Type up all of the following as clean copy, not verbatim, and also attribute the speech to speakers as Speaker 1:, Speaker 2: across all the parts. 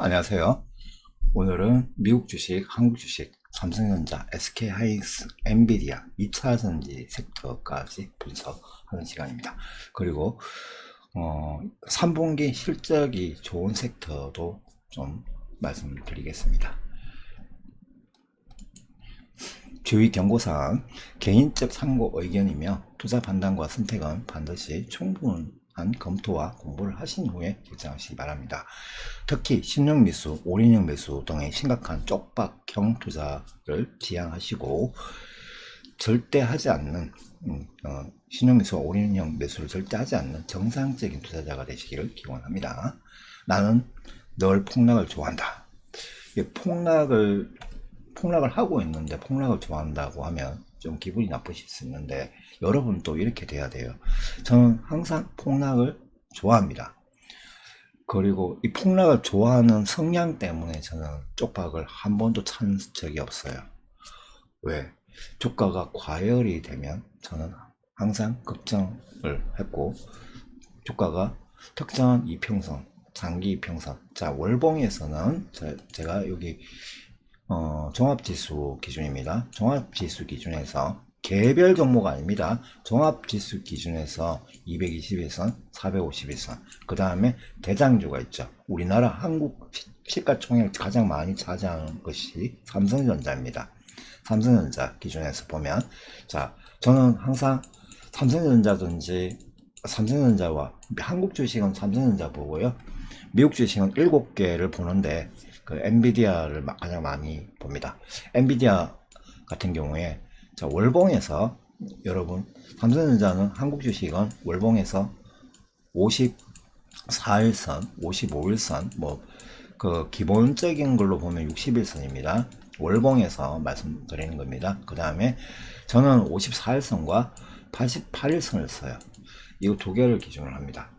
Speaker 1: 안녕하세요. 오늘은 미국 주식, 한국 주식, 삼성전자, SK하이닉스, 엔비디아, 2차전지 섹터까지 분석하는 시간입니다. 그리고 3분기 실적이 좋은 섹터도 좀 말씀드리겠습니다. 주의 경고사항, 개인적 참고 의견이며 투자 판단과 선택은 반드시 충분한 검토와 공부를 하신 후에 결정하시기 바랍니다. 특히 신용 매수, 올인형 매수 등의 심각한 쪽박형 투자를 지양하시고 절대 하지 않는 신용 매수와 올인형 매수를 절대 하지 않는 정상적인 투자자가 되시기를 기원합니다. 나는 늘 폭락을 좋아한다. 폭락을 하고 있는데 폭락을 좋아한다고 하면 좀 기분이 나쁘실 수 있는데 여러분도 이렇게 돼야 돼요. 저는 항상 폭락을 좋아합니다. 그리고 이 폭락을 좋아하는 성향 때문에 저는 쪽박을 한 번도 찬 적이 없어요. 왜? 주가가 과열이 되면 저는 항상 걱정을 했고, 주가가 특정한 이평선, 장기 이평선, 자 월봉에서는 제가 여기 종합지수 기준입니다. 종합지수 기준에서 개별 종목 아닙니다. 종합지수 기준에서 221선, 451선, 그 다음에 대장주가 있죠. 우리나라 한국 시가총액을 가장 많이 차지하는 것이 삼성전자입니다. 삼성전자 기준에서 보면, 자, 저는 항상 삼성전자와 한국 주식은 삼성전자 보고요. 미국 주식은 7개를 보는데, 그 엔비디아를 가장 많이 봅니다. 엔비디아 같은 경우에 자 월봉에서 여러분 삼성전자는 한국 주식은 월봉에서 54일선, 55일선 뭐 그 기본적인 걸로 보면 60일선입니다. 월봉에서 말씀드리는 겁니다. 그 다음에 저는 54일선과 88일선을 써요. 이 두 개를 기준으로 합니다.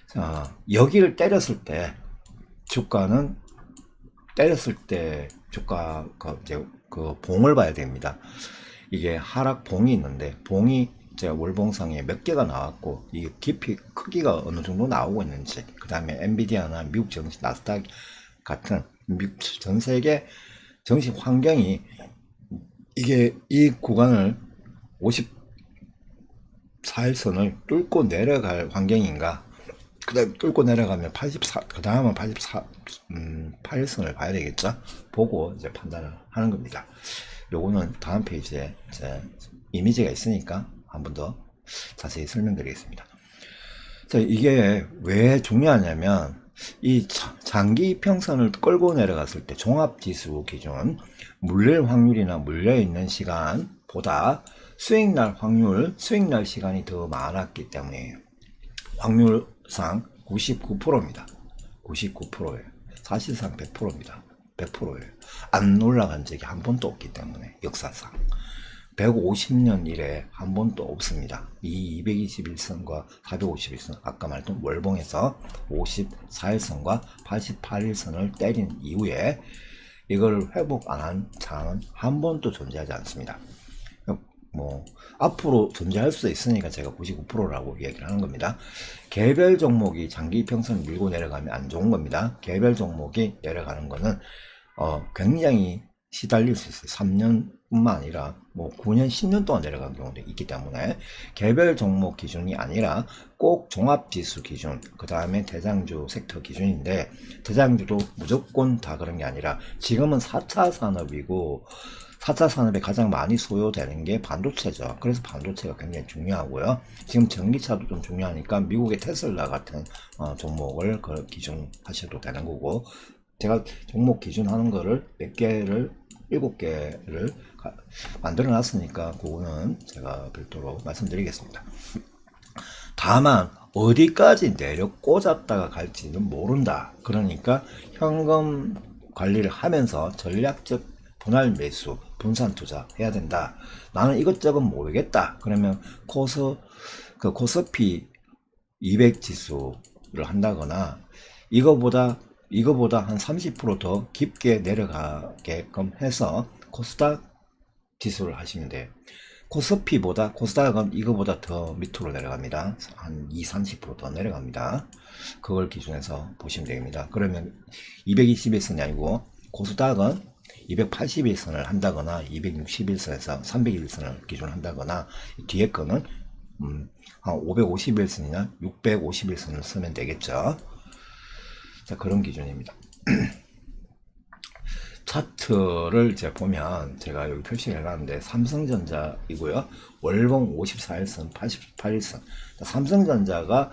Speaker 1: 자, 여기를 때렸을 때 주가는 주가 그 봉을 봐야 됩니다. 이게 하락 봉이 있는데 봉이 제가 월봉상에 몇 개가 나왔고 이게 깊이 크기가 어느 정도 나오고 있는지, 그 다음에 엔비디아나 미국 증시 나스닥 같은 미국 전 세계 정시 환경이 이게 이 구간을 54일선을 뚫고 내려갈 환경인가, 그 다음 뚫고 내려가면 84, 그 다음은 8일선을 봐야 되겠죠? 보고 이제 판단을 하는 겁니다. 요거는 다음 페이지에 제 이미지가 있으니까 한 번 더 자세히 설명드리겠습니다. 자, 이게 왜 중요하냐면, 이 장기 이평선을 끌고 내려갔을 때 종합지수 기준, 물릴 확률이나 물려있는 시간보다 수익날 확률, 수익날 시간이 더 많았기 때문이에요. 확률상 99%입니다. 99%예요. 사실상 100%입니다. 100%예요. 안 올라간 적이 한 번도 없기 때문에 역사상 150년 이래 한 번도 없습니다. 이 221선과 451선, 아까 말했던 월봉에서 54일선과 88일선을 때린 이후에 이걸 회복 안 한 장은 한 번도 존재하지 않습니다. 뭐 앞으로 존재할 수 있으니까 제가 99%라고 이야기를 하는 겁니다. 개별 종목이 장기 평선 밀고 내려가면 안 좋은 겁니다. 개별 종목이 내려가는 거는 굉장히 시달릴 수 있어요. 3년뿐만 아니라 뭐 9년, 10년 동안 내려간 경우도 있기 때문에 개별 종목 기준이 아니라 꼭 종합지수 기준, 그 다음에 대장주 섹터 기준인데, 대장주도 무조건 다 그런 게 아니라 지금은 4차 산업이고 4차 산업에 가장 많이 소요되는 게 반도체죠. 그래서 반도체가 굉장히 중요하고요. 지금 전기차도 좀 중요하니까 미국의 테슬라 같은 종목을 그 기준 하셔도 되는 거고, 제가 종목 기준 하는 거를 몇 개를 7개를 만들어 놨으니까 그거는 제가 별도로 말씀드리겠습니다. 다만 어디까지 내려 꽂았다가 갈지는 모른다. 그러니까 현금 관리를 하면서 전략적 분할 매수, 분산 투자 해야 된다. 나는 이것저것 모르겠다. 그러면 코스피 200 지수를 한다거나 이거보다 한 30% 깊게 내려가게끔 해서 코스닥 지수를 하시면 돼요. 코스피보다, 코스닥은 이거보다 더 밑으로 내려갑니다. 한 2, 30%더 내려갑니다. 그걸 기준해서 보시면 됩니다. 그러면 221선이 아니고 코스닥은 281선을 한다거나 261선에서 301선을 기준 한다거나 뒤에 거는 한 551선이나 651선을 쓰면 되겠죠. 자, 그런 기준입니다. 차트를 이제 보면 제가 여기 표시를 해놨는데 삼성전자이고요. 월봉 54일선, 88일선. 삼성전자가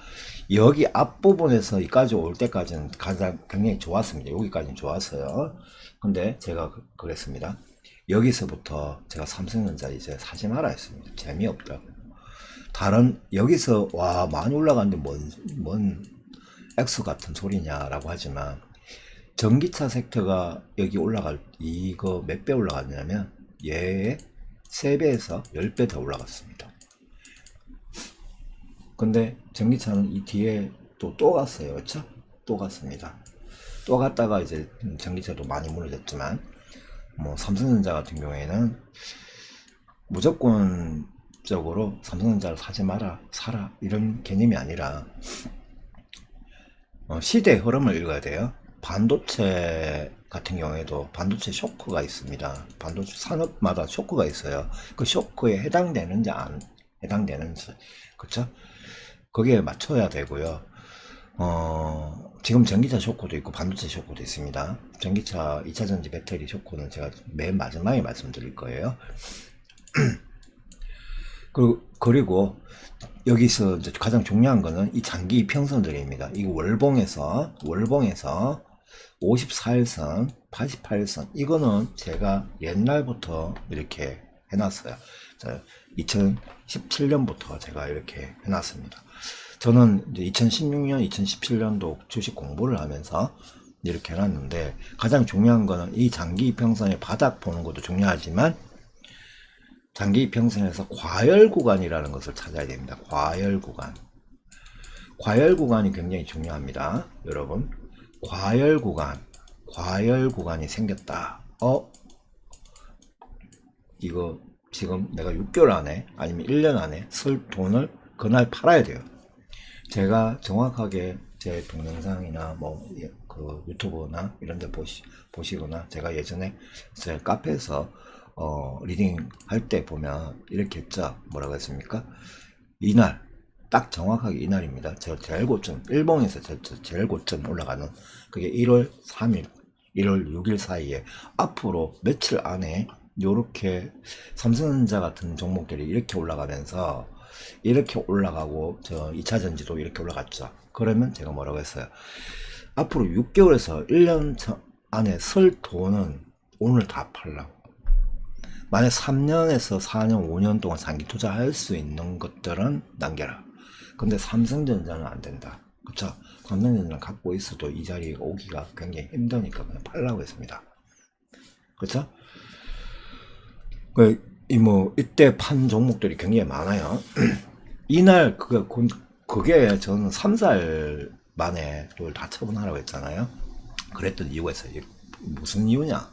Speaker 1: 여기 앞부분에서 여기까지 올 때까지는 가장 굉장히 좋았습니다. 여기까지는 좋았어요. 근데 제가 그랬습니다. 여기서부터 제가 삼성전자 이제 사지 마라 했습니다. 재미없다고. 다른 여기서 와 많이 올라갔는데 뭔 X 같은 소리냐라고 하지만 전기차 섹터가 여기 이거 몇 배 올라갔냐면 얘의 3배에서 10배 더 올라갔습니다. 근데 전기차는 이 뒤에 또 갔어요. 그렇죠? 또 갔습니다. 또 갔다가 이제 전기차도 많이 무너졌지만 뭐 삼성전자 같은 경우에는 무조건적으로 삼성전자를 사지 마라, 사라 이런 개념이 아니라 시대의 흐름을 읽어야 돼요. 반도체 같은 경우에도 반도체 쇼크가 있습니다. 반도체 산업마다 쇼크가 있어요. 그 쇼크에 해당되는지 안 해당되는지, 그쵸? 거기에 맞춰야 되고요. 지금 전기차 쇼크도 있고 반도체 쇼크도 있습니다. 전기차 2차전지 배터리 쇼크는 제가 맨 마지막에 말씀드릴 거예요. 그리고 여기서 이제 가장 중요한 거는 이 장기 이평선들입니다. 이 월봉에서 54일선, 88일선 이거는 제가 옛날부터 이렇게 해놨어요. 2017년부터 제가 이렇게 해놨습니다. 저는 이제 2016년, 2017년도 주식 공부를 하면서 이렇게 해놨는데 가장 중요한 거는 이 장기 이평선의 바닥 보는 것도 중요하지만 장기 이평선에서 과열 구간이라는 것을 찾아야 됩니다. 과열 구간. 과열 구간이 굉장히 중요합니다. 여러분. 과열 구간이 생겼다. 이거 지금 내가 6개월 안에 아니면 1년 안에 쓸 돈을 그날 팔아야 돼요. 제가 정확하게 제 동영상이나 그 유튜브나 이런 데 보시거나 제가 예전에 제 카페에서 리딩 할 때 보면 이렇게 했죠. 뭐라고 했습니까? 이날 딱 정확하게 이날입니다. 저 제일 고점 일봉에서 제일 고점 올라가는 그게 1월 3일 1월 6일 사이에 앞으로 며칠 안에 요렇게 삼성전자 같은 종목들이 이렇게 올라가면서 이렇게 올라가고 저 2차전지도 이렇게 올라갔죠. 그러면 제가 뭐라고 했어요? 앞으로 6개월에서 1년 안에 쓸 돈은 오늘 다 팔라고. 만약 3년에서 4년, 5년 동안 장기 투자할 수 있는 것들은 남겨라. 근데 삼성전자는 안 된다. 그쵸? 삼성전자는 갖고 있어도 이 자리에 오기가 굉장히 힘드니까 그냥 팔라고 했습니다. 그쵸? 이때 판 종목들이 굉장히 많아요. 이날, 그게 저는 3살 만에 그걸 다 처분하라고 했잖아요. 그랬던 이유가 있어요. 무슨 이유냐?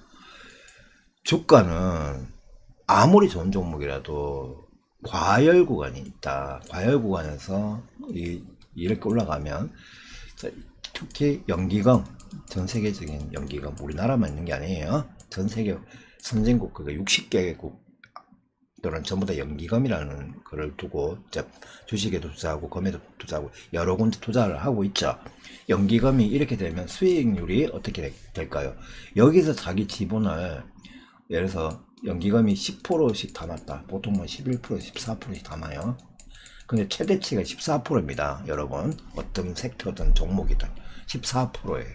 Speaker 1: 주가는 아무리 좋은 종목이라도 과열 구간이 있다. 과열 구간에서 이렇게 올라가면 특히 연기금, 전 세계적인 연기금, 우리나라만 있는 게 아니에요. 전 세계 선진국, 그러니까 60개국들은 전부 다 연기금이라는 거를 두고 주식에도 투자하고 금에도 투자하고 여러 군데 투자를 하고 있죠. 연기금이 이렇게 되면 수익률이 어떻게 될까요? 여기서 자기 지분을 예를 들어서 연기금이 10%씩 담았다. 보통은 11%, 14%씩 담아요. 근데 최대치가 14%입니다. 여러분. 어떤 섹터든 종목이든 14%예요.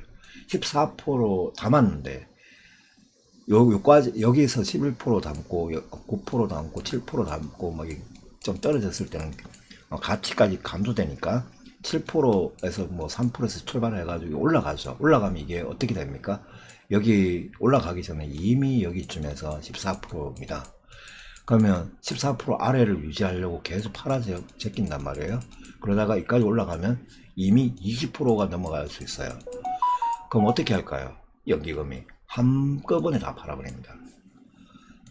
Speaker 1: 14% 담았는데 여기서 11% 담고 9% 담고 7% 담고 좀 떨어졌을 때는 가치까지 감소되니까 7%에서 3%에서 출발해가지고 올라가죠. 올라가면 이게 어떻게 됩니까? 여기 올라가기 전에 이미 여기쯤에서 14%입니다. 그러면 14% 아래를 유지하려고 계속 팔아서 제낀단 말이에요. 그러다가 여기까지 올라가면 이미 20%가 넘어갈 수 있어요. 그럼 어떻게 할까요? 연기금이 한꺼번에 다 팔아버립니다.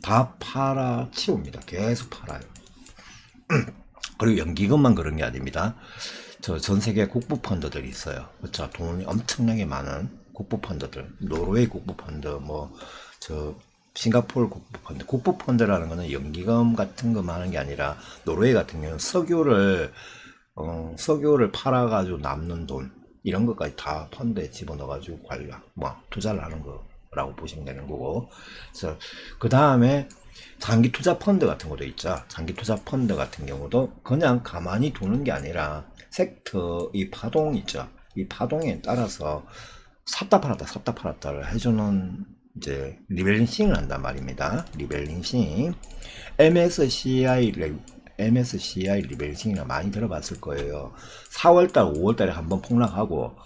Speaker 1: 다 팔아치웁니다. 계속 팔아요. 그리고 연기금만 그런 게 아닙니다. 저 전 세계 국부 펀드들이 있어요. 그렇죠. 돈이 엄청나게 많은 국부 펀드들, 노르웨이 국부 펀드, 뭐 저 싱가포르 국부 펀드, 국부 펀드라는 거는 연기금 같은 거만 하는 게 아니라 노르웨이 같은 경우는 석유를 팔아가지고 남는 돈 이런 것까지 다 펀드에 집어넣어가지고 관련 뭐 투자를 하는 거라고 보시면 되는 거고. 그래서 그 다음에 장기 투자 펀드 같은 것도 있죠. 장기 투자 펀드 같은 경우도 그냥 가만히 두는 게 아니라 섹터 이 파동 있죠. 이 파동에 따라서 샀다 팔았다를 해주는 이제 리밸런싱을 한단 말입니다. 리밸런싱. MSCI 리밸런싱이나 많이 들어봤을 거예요. 4월달, 5월달에 한번 폭락하고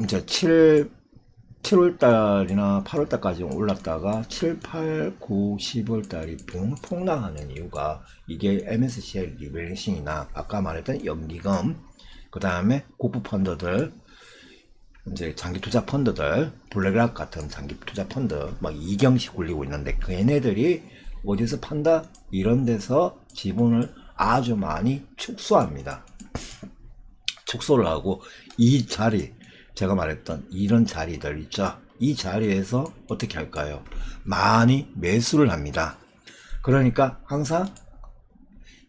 Speaker 1: 이제 7월달이나 8월달까지 올랐다가 7, 8, 9, 10월달이 폭락하는 이유가 이게 MSCI 리밸런싱이나 아까 말했던 연기금, 그 다음에 국부 펀드들, 이제 장기 투자 펀드들, 블랙락 같은 장기 투자 펀드 막 이경씩 굴리고 있는데 그 얘네들이 어디서 판다? 이런 데서 지분을 아주 많이 축소합니다. 축소를 하고 이 자리, 제가 말했던 이런 자리들 있죠. 이 자리에서 어떻게 할까요? 많이 매수를 합니다. 그러니까 항상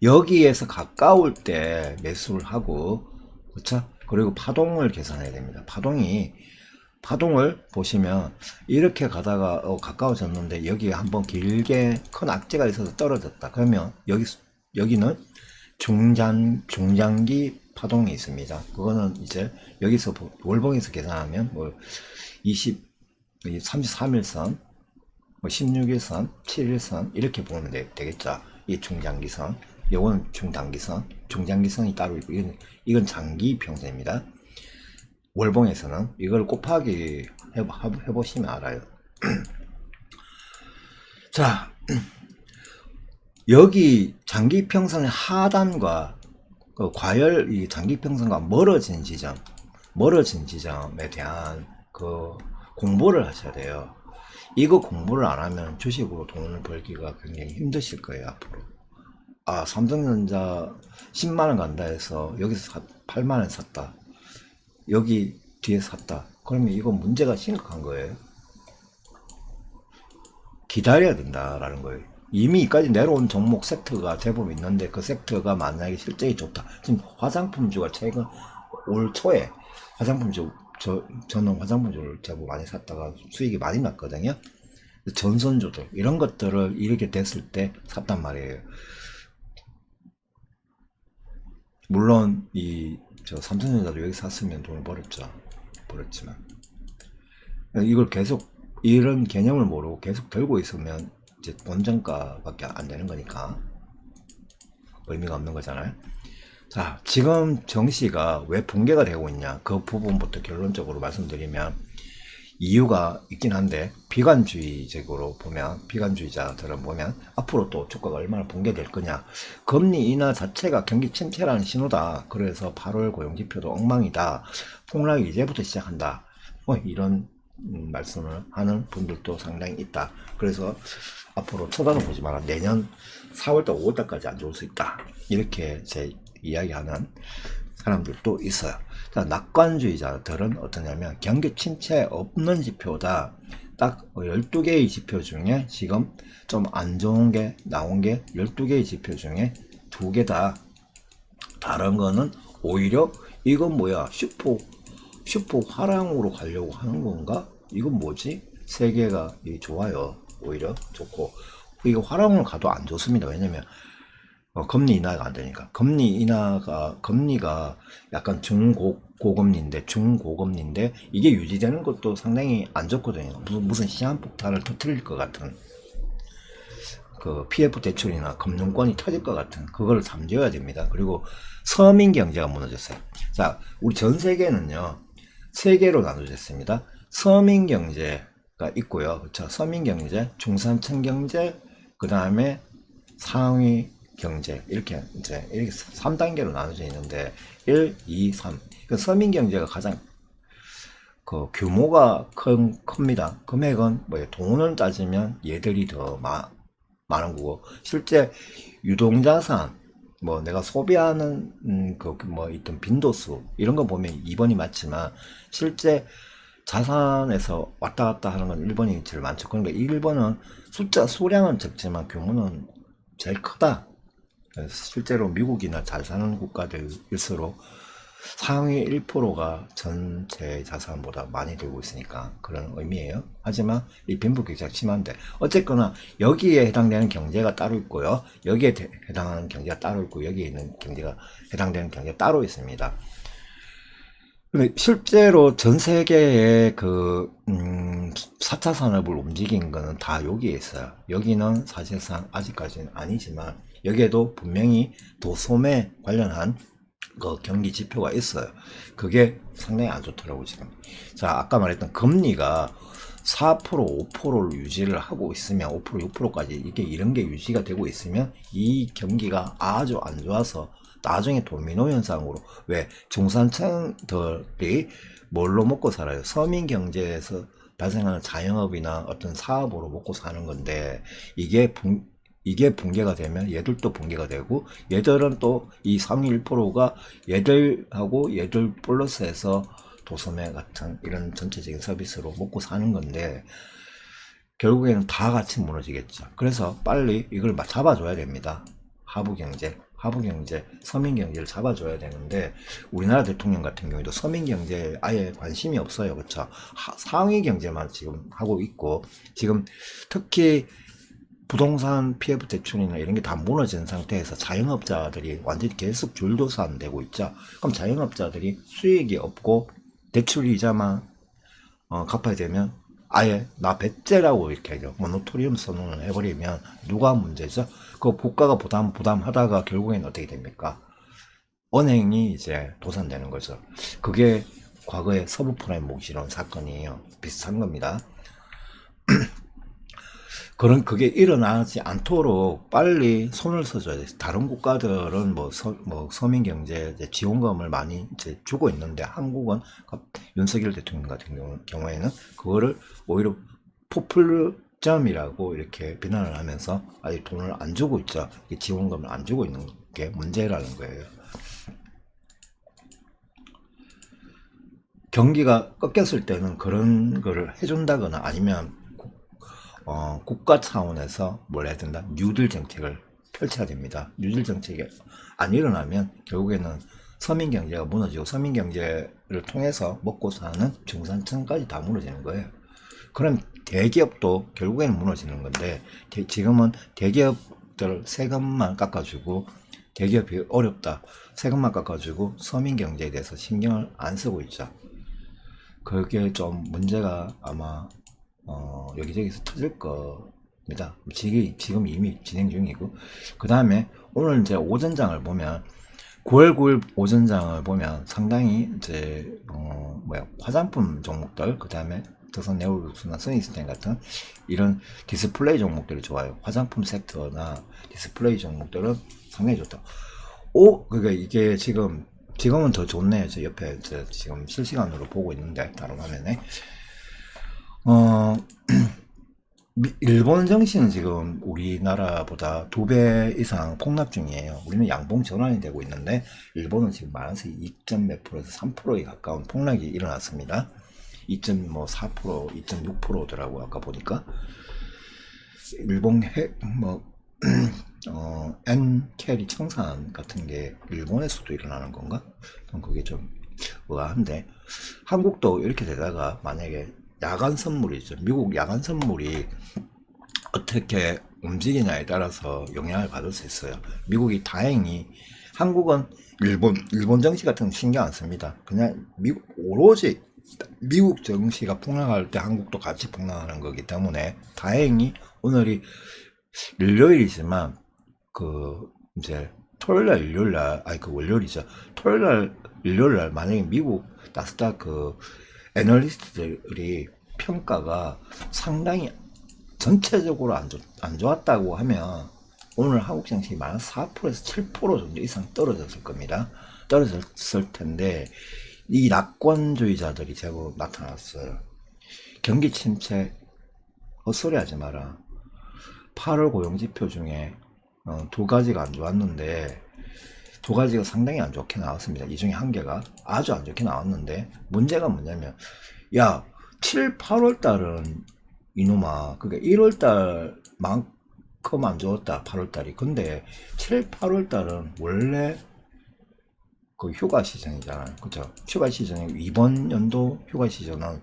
Speaker 1: 여기에서 가까울 때 매수를 하고, 그렇죠? 그리고 파동을 계산해야 됩니다. 파동을 보시면 이렇게 가다가 가까워졌는데 여기에 한번 길게 큰 악재가 있어서 떨어졌다. 그러면 여기는 중장기 파동이 있습니다. 그거는 이제 여기서 월봉에서 계산하면 뭐 33일선, 뭐 16일선, 7일선 이렇게 보면 되겠죠. 이 중장기선, 요거는 중장기선이 따로 있고 이건 장기 평선입니다. 월봉에서는 이걸 곱하기 해보시면 알아요. 자, 여기 장기평선의 하단과 과열 이 장기평선과 멀어진 지점에 대한 그 공부를 하셔야 돼요. 이거 공부를 안 하면 주식으로 돈을 벌기가 굉장히 힘드실 거예요, 앞으로. 아, 삼성전자 10만원 간다 해서 여기서 8만원 샀다. 여기 뒤에 샀다. 그러면 이거 문제가 심각한 거예요. 기다려야 된다라는 거예요. 이미 이까지 내려온 종목 섹터가 제법 있는데 그 섹터가 만약에 실적이 좋다. 지금 화장품주가 최근 올 초에 저는 화장품주를 제법 많이 샀다가 수익이 많이 났거든요. 전선주들 이런 것들을 이렇게 됐을 때 샀단 말이에요. 물론 저 삼성전자도 여기 샀으면 돈을 벌었지만 이걸 계속 이런 개념을 모르고 계속 들고 있으면 이제 본전가밖에 안 되는 거니까 의미가 없는 거잖아요. 자, 지금 정시가 왜 붕괴가 되고 있냐, 그 부분부터 결론적으로 말씀드리면 이유가 있긴 한데, 비관주의자들은 보면 앞으로 또 주가가 얼마나 붕괴될 거냐, 금리 인하 자체가 경기 침체라는 신호다. 그래서 8월 고용지표도 엉망이다. 폭락이 이제부터 시작한다. 뭐 이런 말씀을 하는 분들도 상당히 있다. 그래서 앞으로 쳐다보지 마라. 내년 4월달, 5월달까지 안 좋을 수 있다. 이렇게 제 이야기하는 사람들도 있어요. 자, 낙관주의자들은 어떠냐면 경기 침체 없는 지표다. 딱 12개의 지표 중에 지금 좀 안 좋은 게 나온 게 12개의 지표 중에 2개다. 다른 거는 오히려 이건 뭐야, 슈퍼 화랑으로 가려고 하는 건가? 이건 뭐지? 세계가 좋아요. 오히려 좋고, 이거 화랑으로 가도 안 좋습니다. 왜냐면 금리 인하가 안 되니까. 금리가 약간 중고금리인데 이게 유지되는 것도 상당히 안 좋거든요. 무슨 시한폭탄을 터뜨릴 것 같은, 그 PF 대출이나 금융권이 터질 것 같은 그걸 잠재워야 됩니다. 그리고 서민 경제가 무너졌어요. 자, 우리 전 세계는요, 세 개로 나눠졌습니다. 서민 경제가 있고요. 그렇죠? 서민 경제, 중산층 경제, 그 다음에 상위 경제, 이렇게 3단계로 나눠져 있는데 1, 2, 3. 그 서민 경제가 가장 그 규모가 큽니다. 금액은 뭐 돈을 따지면 얘들이 더 많은 거고, 실제 유동자산, 뭐 내가 소비하는 그 뭐 있던 빈도수 이런 거 보면 2번이 맞지만, 실제 자산에서 왔다 갔다 하는 건 1번이 제일 많죠. 그러니까 1번은 수량은 적지만 규모는 제일 크다. 실제로 미국이나 잘 사는 국가들일수록 상위 1%가 전체 자산보다 많이 들고 있으니까 그런 의미예요. 하지만 이 빈부격차가 심한데, 어쨌거나 여기에 해당되는 경제가 따로 있고요, 여기에 해당하는 경제가 따로 있고, 여기에 있는 경제가 해당되는 경제가 따로 있습니다. 근데 실제로 전 세계의 그 4차 산업을 움직인 거는 다 여기에 있어요. 여기는 사실상 아직까지는 아니지만 여기에도 분명히 도소매 관련한 그 경기 지표가 있어요. 그게 상당히 안 좋더라고 지금. 자, 아까 말했던 금리가 4%, 5%를 유지를 하고 있으면, 5%, 6%까지 이게 이런 게 유지가 되고 있으면 이 경기가 아주 안 좋아서 나중에 도미노 현상으로, 왜 중산층들이 뭘로 먹고 살아요? 서민 경제에서 발생하는 자영업이나 어떤 사업으로 먹고 사는 건데, 이게 붕괴가 되면 얘들도 붕괴가 되고, 얘들은 또 이 상위 1%가 얘들하고 얘들 플러스해서 도소매 같은 이런 전체적인 서비스로 먹고 사는 건데, 결국에는 다 같이 무너지겠죠. 그래서 빨리 이걸 잡아줘야 됩니다. 하부경제, 서민경제를 잡아줘야 되는데, 우리나라 대통령 같은 경우에도 서민경제에 아예 관심이 없어요. 그렇죠? 상위경제만 지금 하고 있고, 지금 특히 부동산 PF 대출이나 이런 게 다 무너진 상태에서 자영업자들이 완전히 계속 줄도산 되고 있죠. 그럼 자영업자들이 수익이 없고 대출 이자만 갚아야 되면, 아예 나 배째라고 이렇게 하죠. 모노토리움 선언을 해버리면 누가 문제죠? 그 국가가 부담하다가 결국엔 어떻게 됩니까? 은행이 이제 도산되는 거죠. 그게 과거에 서브프라임 모기지론 사건이에요. 비슷한 겁니다. 그게 일어나지 않도록 빨리 손을 써줘야 돼. 다른 국가들은 뭐 서민 경제 지원금을 많이 이제 주고 있는데, 한국은 윤석열 대통령 같은 경우에는 그거를 오히려 포퓰리즘이라고 이렇게 비난을 하면서 아직 돈을 안 주고 있죠. 지원금을 안 주고 있는 게 문제라는 거예요. 경기가 꺾였을 때는 그런 거를 해준다거나, 아니면 국가 차원에서 뭘 해야 된다? 뉴딜 정책을 펼쳐야 됩니다. 뉴딜 정책이 안 일어나면 결국에는 서민 경제가 무너지고, 서민 경제를 통해서 먹고 사는 중산층까지 다 무너지는 거예요. 그럼 대기업도 결국에는 무너지는 건데, 지금은 대기업들 세금만 깎아주고, 대기업이 어렵다, 세금만 깎아주고 서민 경제에 대해서 신경을 안 쓰고 있죠. 그게 좀 문제가 아마 여기저기서 터질 겁니다. 지금 이미 진행 중이고, 그 다음에 오늘 이제 오전장을 보면, 9월 9일 오전장을 보면 상당히 이제 화장품 종목들, 그 다음에 조선 네오룩스나 선익스텐 같은 이런 디스플레이 종목들이 좋아요. 화장품 섹터나 디스플레이 종목들은 상당히 좋다. 그러니까 이게 지금은 더 좋네요. 저 옆에 지금 실시간으로 보고 있는데, 다른 화면에. 일본 증시는 지금 우리나라보다 2배 이상 폭락 중이에요. 우리는 양봉 전환이 되고 있는데, 일본은 지금 마이너스 2점 몇 프로에서 3%에 가까운 폭락이 일어났습니다. 2.4%, 2.6%더라고 아까 보니까. 일본 N캐리 청산 같은 게 일본에서도 일어나는 건가? 그게 좀 의아한데, 한국도 이렇게 되다가 만약에 야간 선물이죠. 미국 야간 선물이 어떻게 움직이냐에 따라서 영향을 받을 수 있어요. 미국이 다행히, 한국은 일본 정시 같은 거 신경 안 씁니다. 그냥 오로지 미국 정시가 폭락할 때 한국도 같이 폭락하는 거기 때문에, 다행히 오늘이 일요일이지만 이제 토요일날 일요일날, 월요일이죠. 토요일날 일요일날 만약에 미국 나스닥 애널리스트들이 평가가 상당히 전체적으로 안 좋았다고 하면, 오늘 한국 증시 마이너스 4%에서 7% 정도 이상 떨어졌을 겁니다. 떨어졌을 텐데, 이 낙권주의자들이 제법 나타났어요. 경기 침체, 헛소리 하지 마라. 8월 고용지표 중에 두 가지가 안 좋았는데, 두 가지가 상당히 안 좋게 나왔습니다. 이 중에 한 개가 아주 안 좋게 나왔는데, 문제가 뭐냐면, 야, 7, 8월 달은 이놈아, 그게 1월 달만큼 안 좋았다, 8월 달이. 근데 7, 8월 달은 원래 그 휴가 시즌이잖아요. 그죠? 휴가 시즌이, 이번 연도 휴가 시즌은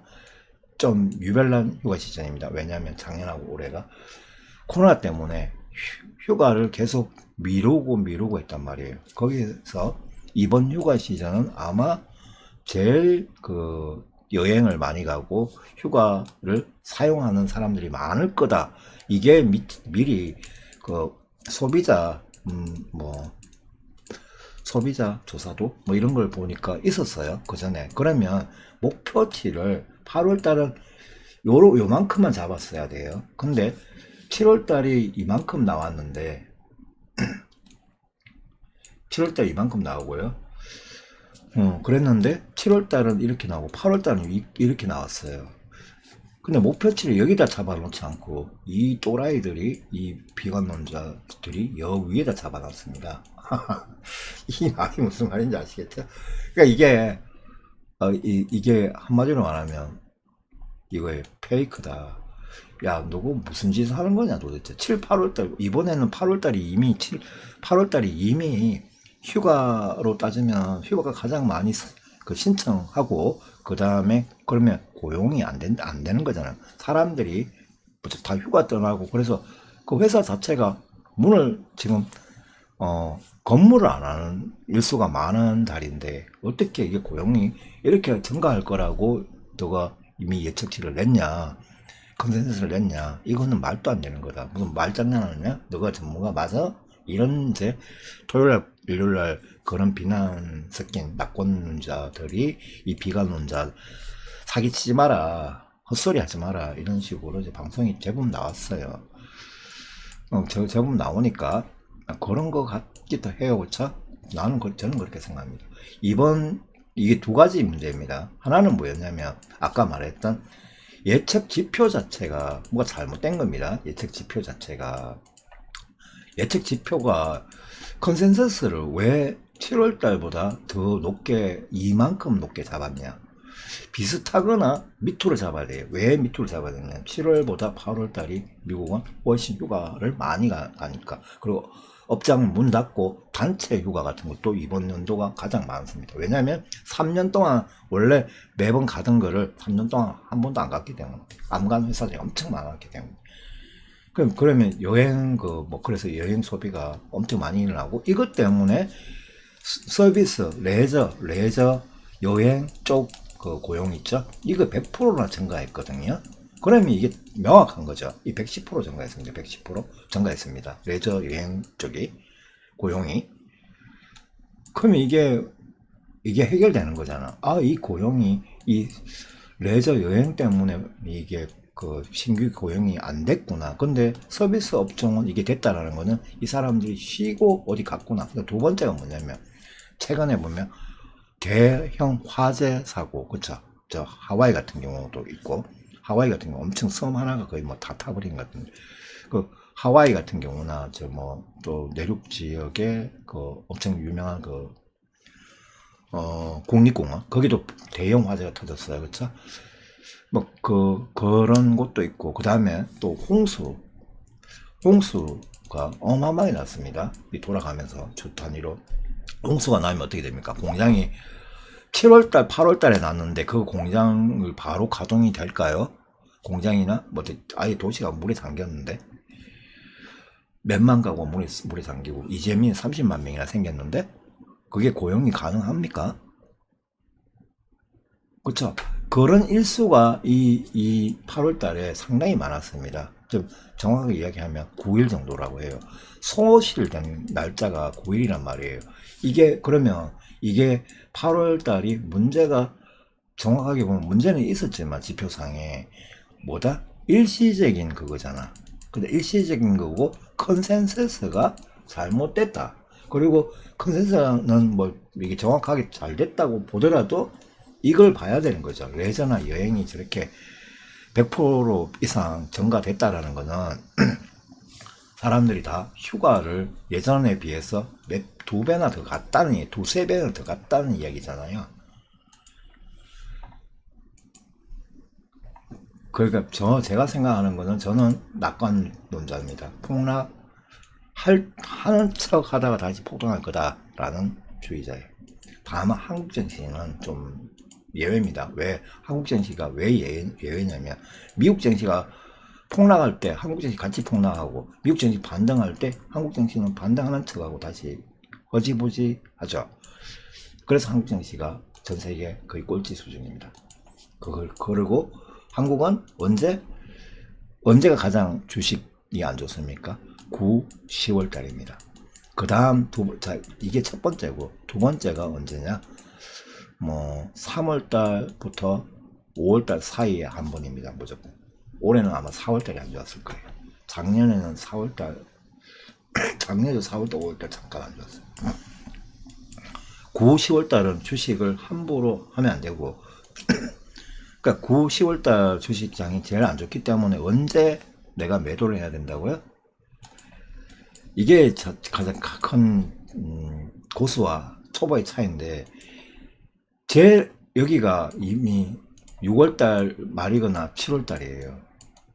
Speaker 1: 좀 유별난 휴가 시즌입니다. 왜냐하면 작년하고 올해가 코로나 때문에 휴가를 계속 미루고 했단 말이에요. 거기서 이번 휴가 시즌은 아마 제일 그 여행을 많이 가고 휴가를 사용하는 사람들이 많을 거다. 이게 미리 그 소비자 뭐 소비자 조사도 뭐 이런 걸 보니까 있었어요. 그 전에. 그러면 목표치를 8월 달은 요만큼만 잡았어야 돼요. 근데 7월 달이 이만큼 나왔는데 7월 달 이만큼 나오고요. 그랬는데 7월 달은 이렇게 나오고 8월 달은 이렇게 나왔어요. 근데 목표치를 여기다 잡아놓지 않고 이 또라이들이, 이 비관론자들이 여 위에다 잡아놨습니다. 이 말이 무슨 말인지 아시겠죠? 그러니까 이게 한마디로 말하면 이거에 페이크다. 야, 누구 무슨 짓을 하는 거냐 도대체. 7, 8월 달, 이번에는 8월 달이 이미 휴가로 따지면 휴가가 가장 많이 그 신청하고, 그 다음에 그러면 고용이 안 되는 거잖아요. 사람들이 다 휴가 떠나고, 그래서 그 회사 자체가 문을 지금 건물을 안 하는 일수가 많은 달인데 어떻게 이게 고용이 이렇게 증가할 거라고 너가 이미 예측치를 냈냐, 컨센서스를 냈냐. 이거는 말도 안 되는 거다. 무슨 말장난하느냐? 너가 전문가 맞아? 이런 이제 토요일날 일요일날 그런 비난 섞인 낙권론자들이 이 비관론자 사기치지 마라, 헛소리 하지 마라, 이런 식으로 이제 방송이 제법 나왔어요. 제법 나오니까 그런 거 같기도 해요. 그쵸? 저는 그렇게 생각합니다. 이게 두 가지 문제입니다. 하나는 뭐였냐면 아까 말했던 예측 지표 자체가 뭐가 잘못된 겁니다. 예측 지표가 컨센서스를 왜 7월 달보다 더 높게, 이만큼 높게 잡았냐. 비슷하거나 밑으로 잡아야 돼요. 왜 밑으로 잡아야 되냐면 7월보다 8월 달이 미국은 훨씬 휴가를 많이 가니까. 그리고 업장은 문 닫고 단체 휴가 같은 것도 이번 연도가 가장 많습니다. 왜냐하면 3년 동안 원래 매번 가던 거를 3년 동안 한 번도 안 갔기 때문에, 안 간 회사들이 엄청 많았기 때문에. 그러면 그래서 여행 소비가 엄청 많이 일어나고, 이것 때문에 서비스, 레저, 여행 쪽 그 고용 있죠? 이거 100%나 증가했거든요. 그러면 이게 명확한 거죠. 이 110% 증가했습니다. 110% 증가했습니다. 레저 여행 쪽이 고용이. 그러면 이게 해결되는 거잖아. 아, 이 고용이, 이 레저 여행 때문에 이게 그 신규 고용이 안 됐구나. 근데 서비스 업종은 이게 됐다라는 거는 이 사람들이 쉬고 어디 갔구나. 두 번째가 뭐냐면 최근에 보면 대형 화재 사고, 그쵸? 저 하와이 같은 경우도 있고, 하와이 같은 경우 엄청 섬 하나가 거의 뭐 다 타버린 것 같은데, 그 하와이 같은 경우나 또 내륙 지역에 그 엄청 유명한 국립공원, 거기도 대형 화재가 터졌어요. 그쵸? 그런 곳도 있고, 그 다음에 또 홍수가 어마어마하게 났습니다. 이 돌아가면서 주 단위로. 홍수가 나면 어떻게 됩니까? 공장이 7월달, 8월달에 났는데 그 공장을 바로 가동이 될까요? 공장이나 아예 도시가 물에 잠겼는데 몇만 가구 물에 잠기고 이재민 30만 명이나 생겼는데 그게 고용이 가능합니까? 그쵸? 그런 일수가 이 8월달에 상당히 많았습니다. 좀 정확하게 이야기하면 9일 정도라고 해요. 소실된 날짜가 9일이란 말이에요. 그러면 이게 8월달이 문제가, 정확하게 보면 문제는 있었지만 지표상에 일시적인 그거잖아. 근데 일시적인 거고 컨센서스가 잘못됐다. 그리고 컨센서스는 이게 정확하게 잘 됐다고 보더라도 이걸 봐야 되는 거죠. 레저나 여행이 저렇게 100% 이상 증가됐다라는 거는 사람들이 다 휴가를 예전에 비해서 두 배나 더 갔다는, 두세 배나 더 갔다는 이야기잖아요. 그러니까 제가 생각하는 거는, 저는 낙관론자입니다. 하는 척 하다가 다시 폭등할 거다라는 주의자예요. 다만 한국 증시는 좀 예외입니다. 왜 한국 증시가 왜 예외냐면, 미국 증시가 폭락할 때 한국 증시 같이 폭락하고, 미국 증시 반등할 때 한국 증시는 반등하는 척하고 다시 허지부지 하죠. 그래서 한국 증시가 전 세계 거의 꼴찌 수준입니다. 그리고 한국은 언제가 가장 주식이 안 좋습니까? 9, 10월 달입니다. 그 다음 이게 첫 번째고, 두 번째가 언제냐? 3월 달부터 5월 달 사이에 한 번입니다. 무조건. 올해는 아마 4월 달이 안 좋았을 거예요. 작년에는 4월 달, 작년에도 4월 달, 5월 달 잠깐 안 좋았어요. 9, 10월 달은 주식을 함부로 하면 안 되고, 그러니까 9, 10월 달 주식장이 제일 안 좋기 때문에 언제 내가 매도를 해야 된다고요? 이게 가장 큰 고수와 초보의 차이인데, 여기가 이미 6월달 말이거나 7월달이에요.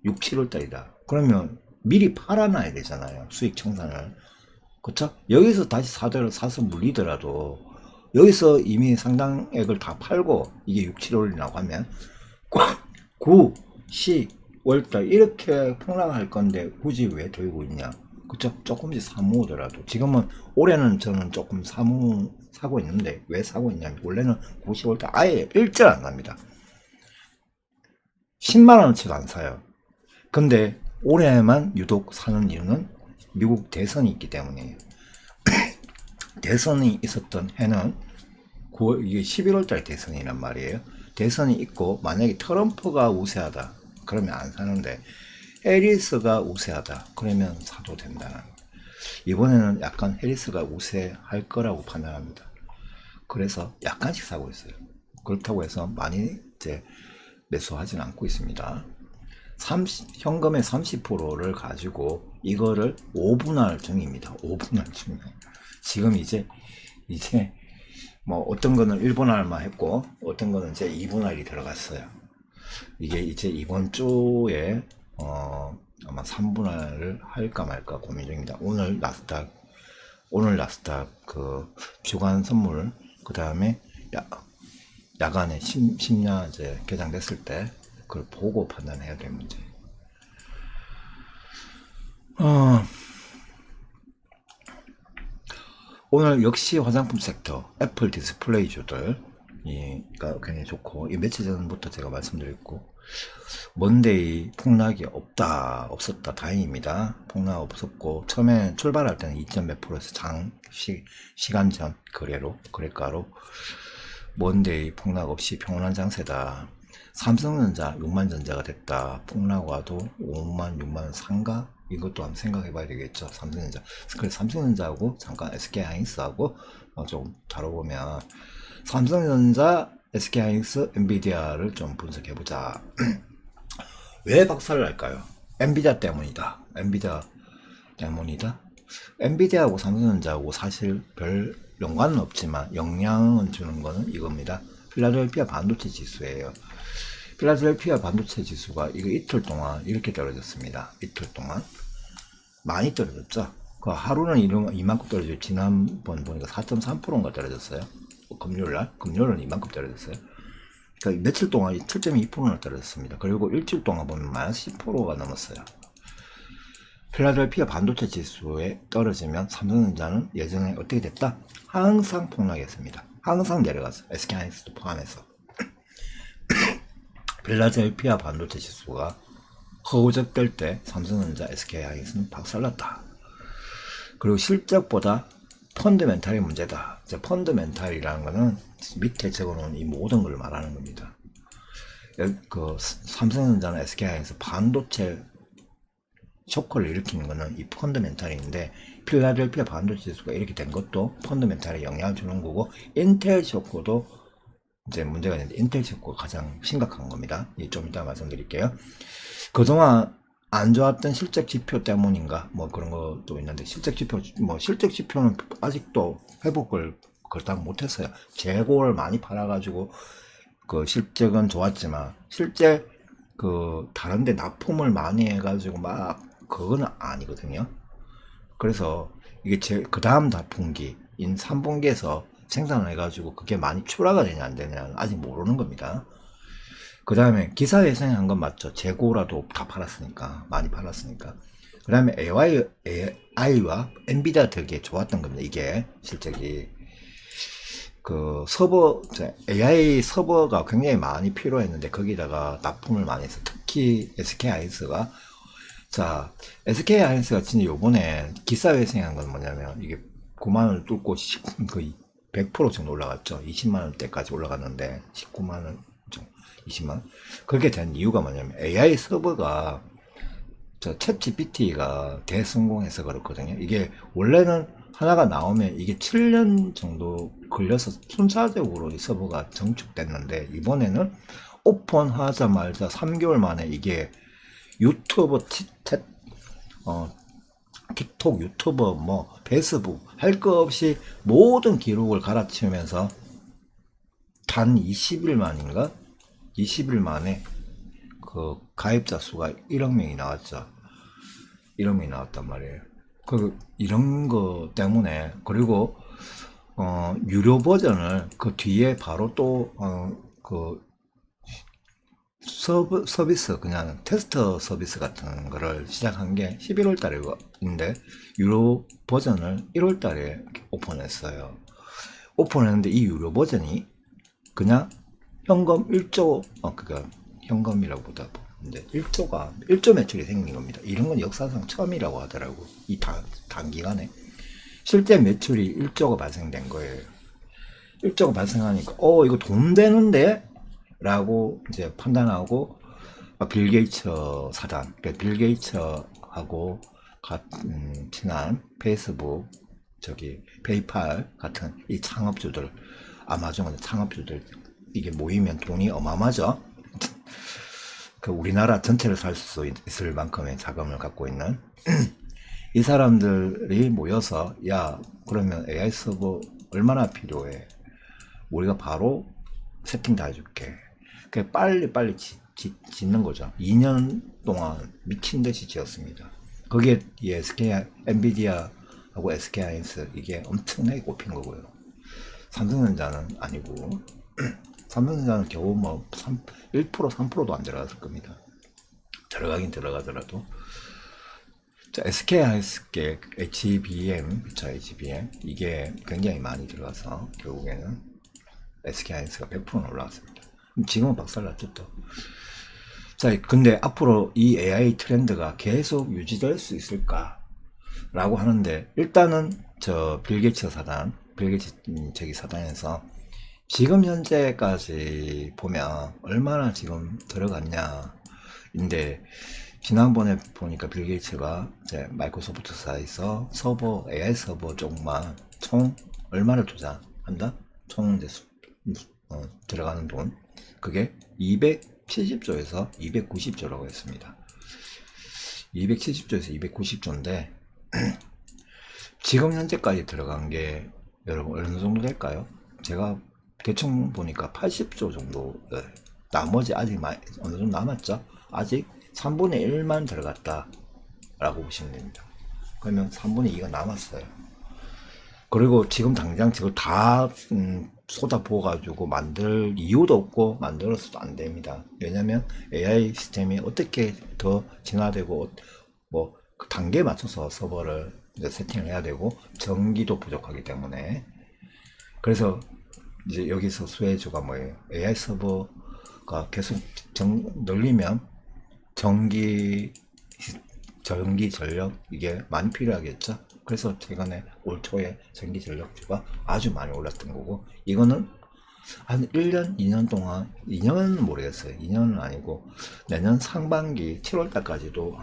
Speaker 1: 6, 7월달이다. 그러면 미리 팔아놔야 되잖아요. 수익 청산을. 그쵸? 여기서 다시 사서 물리더라도, 여기서 이미 상당액을 다 팔고, 이게 6, 7월이라고 하면 9, 10월달 이렇게 폭락할 건데 굳이 왜 들고 있냐? 그쵸? 조금씩 사모으더라도. 지금은 올해는 저는 조금 사고 있는데, 왜 사고 있냐면, 원래는 9, 10월달 아예 일절 안 삽니다. 10만원어치가 안 사요. 근데 올해만 유독 사는 이유는 미국 대선이 있기 때문이에요. 대선이 있었던 해는 이게 11월달 대선이란 말이에요. 대선이 있고, 만약에 트럼프가 우세하다 그러면 안 사는데, 해리스가 우세하다 그러면 사도 된다는 거예요. 이번에는 약간 해리스가 우세할 거라고 판단합니다. 그래서 약간씩 사고 있어요. 그렇다고 해서 많이 이제 매수하지는 않고 있습니다. 현금의 30%를 가지고 이거를 5분할 중입니다. 5분할 중. 지금 이제 어떤 거는 1분할만 했고, 어떤 거는 이제 2분할이 들어갔어요. 이게 이제 이번 주에 아마 3분할을 할까 말까 고민 중입니다. 오늘 나스닥 그 주간 선물, 그 다음에 야간에 심야 이제 개장됐을 때 그걸 보고 판단해야 될 문제. 오늘 역시 화장품 섹터, 애플 디스플레이주들 가 굉장히 좋고, 이 며칠 전부터 제가 말씀드렸고, 먼데이 폭락이 없었다. 다행입니다. 폭락 없었고, 처음에 출발할 때는 2.몇 %에서 시간 전 거래가로 먼데이 폭락 없이 평온한 장세다. 삼성전자 6만 전자가 됐다. 폭락 와도 5만 6만 상가? 이것도 한번 생각해 봐야 되겠죠. 삼성전자. 그래서 삼성전자하고 잠깐 SK하이닉스하고 좀 다뤄보면, 삼성전자, SK하이닉스, 엔비디아를 좀 분석해 보자. 왜 박살을 날까요? 엔비디아 때문이다. 엔비디아하고 삼성전자하고 사실 별 연관은 없지만 영향을 주는 거는 이겁니다. 필라델피아 반도체 지수예요. 필라델피아 반도체 지수가 이거 이틀 동안 이렇게 떨어졌습니다. 이틀 동안 많이 떨어졌죠. 그 하루는 이만큼 떨어져요. 지난번 보니까 4.3%인가 떨어졌어요. 금요일은 이만큼 떨어졌어요. 그러니까 며칠 동안 7.2%나 떨어졌습니다. 그리고 일주일 동안 보면 마이너스 10%가 넘었어요. 필라델피아 반도체 지수에 떨어지면 삼성전자는 예전에 어떻게 됐다? 항상 폭락했습니다. 항상 내려갔어요. SK하이닉스도 포함해서. 필라델피아 반도체 지수가 허우적될 때 삼성전자, SK하이닉스는 박살났다. 그리고 실적보다 펀드멘탈이 문제다. 이제 펀드멘탈이라는 거는 밑에 적어놓은 이 모든 걸 말하는 겁니다. 그 삼성전자나 SK하이닉스 반도체 쇼크를 일으키는 거는 이 펀드멘탈인데, 필라델피아 반도체 지수가 이렇게 된 것도 펀드멘탈에 영향을 주는 거고, 인텔 쇼크도 이제 문제가 있는데 인텔 칩코가 가장 심각한 겁니다. 좀 이따 말씀드릴게요. 그동안 안 좋았던 실적 지표 때문인가 뭐 그런 것도 있는데 실적 지표는 아직도 회복을 그렇다고 못했어요. 재고를 많이 팔아가지고 그 실적은 좋았지만 실제 그 다른데 납품을 많이 해가지고 막 그거는 아니거든요. 그래서 이게 그 다음 납품기인 3분기에서 생산을 해가지고 그게 많이 출하가 되냐 안 되냐는 아직 모르는 겁니다. 그 다음에 기사 예상한 건 맞죠. 재고라도 다 팔았으니까, 많이 팔았으니까. 그 다음에 AI와 엔비디아 되게 좋았던 겁니다. 이게 실적이 그 AI 서버가 굉장히 많이 필요했는데 거기다가 납품을 많이 해서 특히 SK하이닉스가 자, SK하이닉스가 진짜 요번에 기사 회생한 건 뭐냐면 이게 9만원을 뚫고 거의 100% 정도 올라갔죠. 20만원대까지 올라갔는데 19만원, 20만원. 그렇게 된 이유가 뭐냐면 AI 서버가 챗 GPT가 대성공해서 그렇거든요. 이게 원래는 하나가 나오면 이게 7년 정도 걸려서 순차적으로 이 서버가 정축됐는데 이번에는 오픈하자마자 3개월 만에 이게 유튜버, 틱톡, 유튜버, 뭐 페이스북 할 거 없이 모든 기록을 갈아치우면서 단 20일 만인가? 20일 만에 그 가입자 수가 1억 명이 나왔죠. 1억 명이 나왔단 말이에요. 이런 거 때문에 그리고 유료 버전을 그 뒤에 바로 또 서비스 그냥 테스트 서비스 같은 거를 시작한 게 11월 달인데 유료 버전을 1월 달에 오픈했어요. 오픈했는데 이 유료 버전이 그냥 현금 1조 그니까 현금이라고 보다 근데 1조 매출이 생긴 겁니다. 이런 건 역사상 처음이라고 하더라고. 이 단기간에 실제 매출이 1조가 발생된 거예요. 1조가 발생하니까 이거 돈 되는데 라고 이제 판단하고 빌 게이츠 사단, 그러니까 빌 게이츠하고 친한 페이스북, 페이팔 같은 이 창업주들, 아마존 창업주들 이게 모이면 돈이 어마어마하죠. 그 우리나라 전체를 살 수 있을 만큼의 자금을 갖고 있는 이 사람들이 모여서 야 그러면 AI 서버 얼마나 필요해? 우리가 바로 세팅 다 해줄게. 빨리 짓는 거죠. 2년 동안 미친 듯이 지었습니다. 거기에 엔비디아하고 SK하이닉스 이게 엄청나게 꼽힌 거고요. 삼성전자는 아니고 삼성전자는 겨우 뭐 1% 3%도 안 들어갔을 겁니다. 들어가긴 들어가더라도 SK하이닉스의 HBM 이게 굉장히 많이 들어가서 결국에는 SK하이닉스가 100%는 올라왔습니다. 지금은 박살났죠 또. 자, 근데 앞으로 이 AI 트렌드가 계속 유지될 수 있을까? 라고 하는데, 일단은 빌 게이츠 사단에서 지금 현재까지 보면 얼마나 지금 들어갔냐. 인데, 지난번에 보니까 빌 게이츠가 이제 마이크로소프트사에서 AI 서버 쪽만 총 얼마를 투자한다? 총 이제 들어가는 돈 그게 270조에서 290조라고 했습니다. 270조에서 290조인데 지금 현재까지 들어간 게 여러분 어느 정도 될까요? 제가 대충 보니까 80조 정도. 나머지 아직 어느 정도 남았죠. 아직 3분의 1만 들어갔다 라고 보시면 됩니다. 그러면 3분의 2가 남았어요. 그리고 지금 당장 지금 다 쏟아부어가지고 만들 이유도 없고 만들어서도 안 됩니다. 왜냐면 AI 시스템이 어떻게 더 진화되고 그 단계에 맞춰서 서버를 이제 세팅을 해야 되고 전기도 부족하기 때문에 그래서 이제 여기서 수혜주가 뭐예요? AI 서버가 계속 늘리면 전기 전력 이게 많이 필요하겠죠. 그래서 최근에 올 초에 전기 전력주가 아주 많이 올랐던 거고 이거는 한 1년, 2년 동안 2년은 모르겠어요. 2년은 아니고 내년 상반기 7월달까지도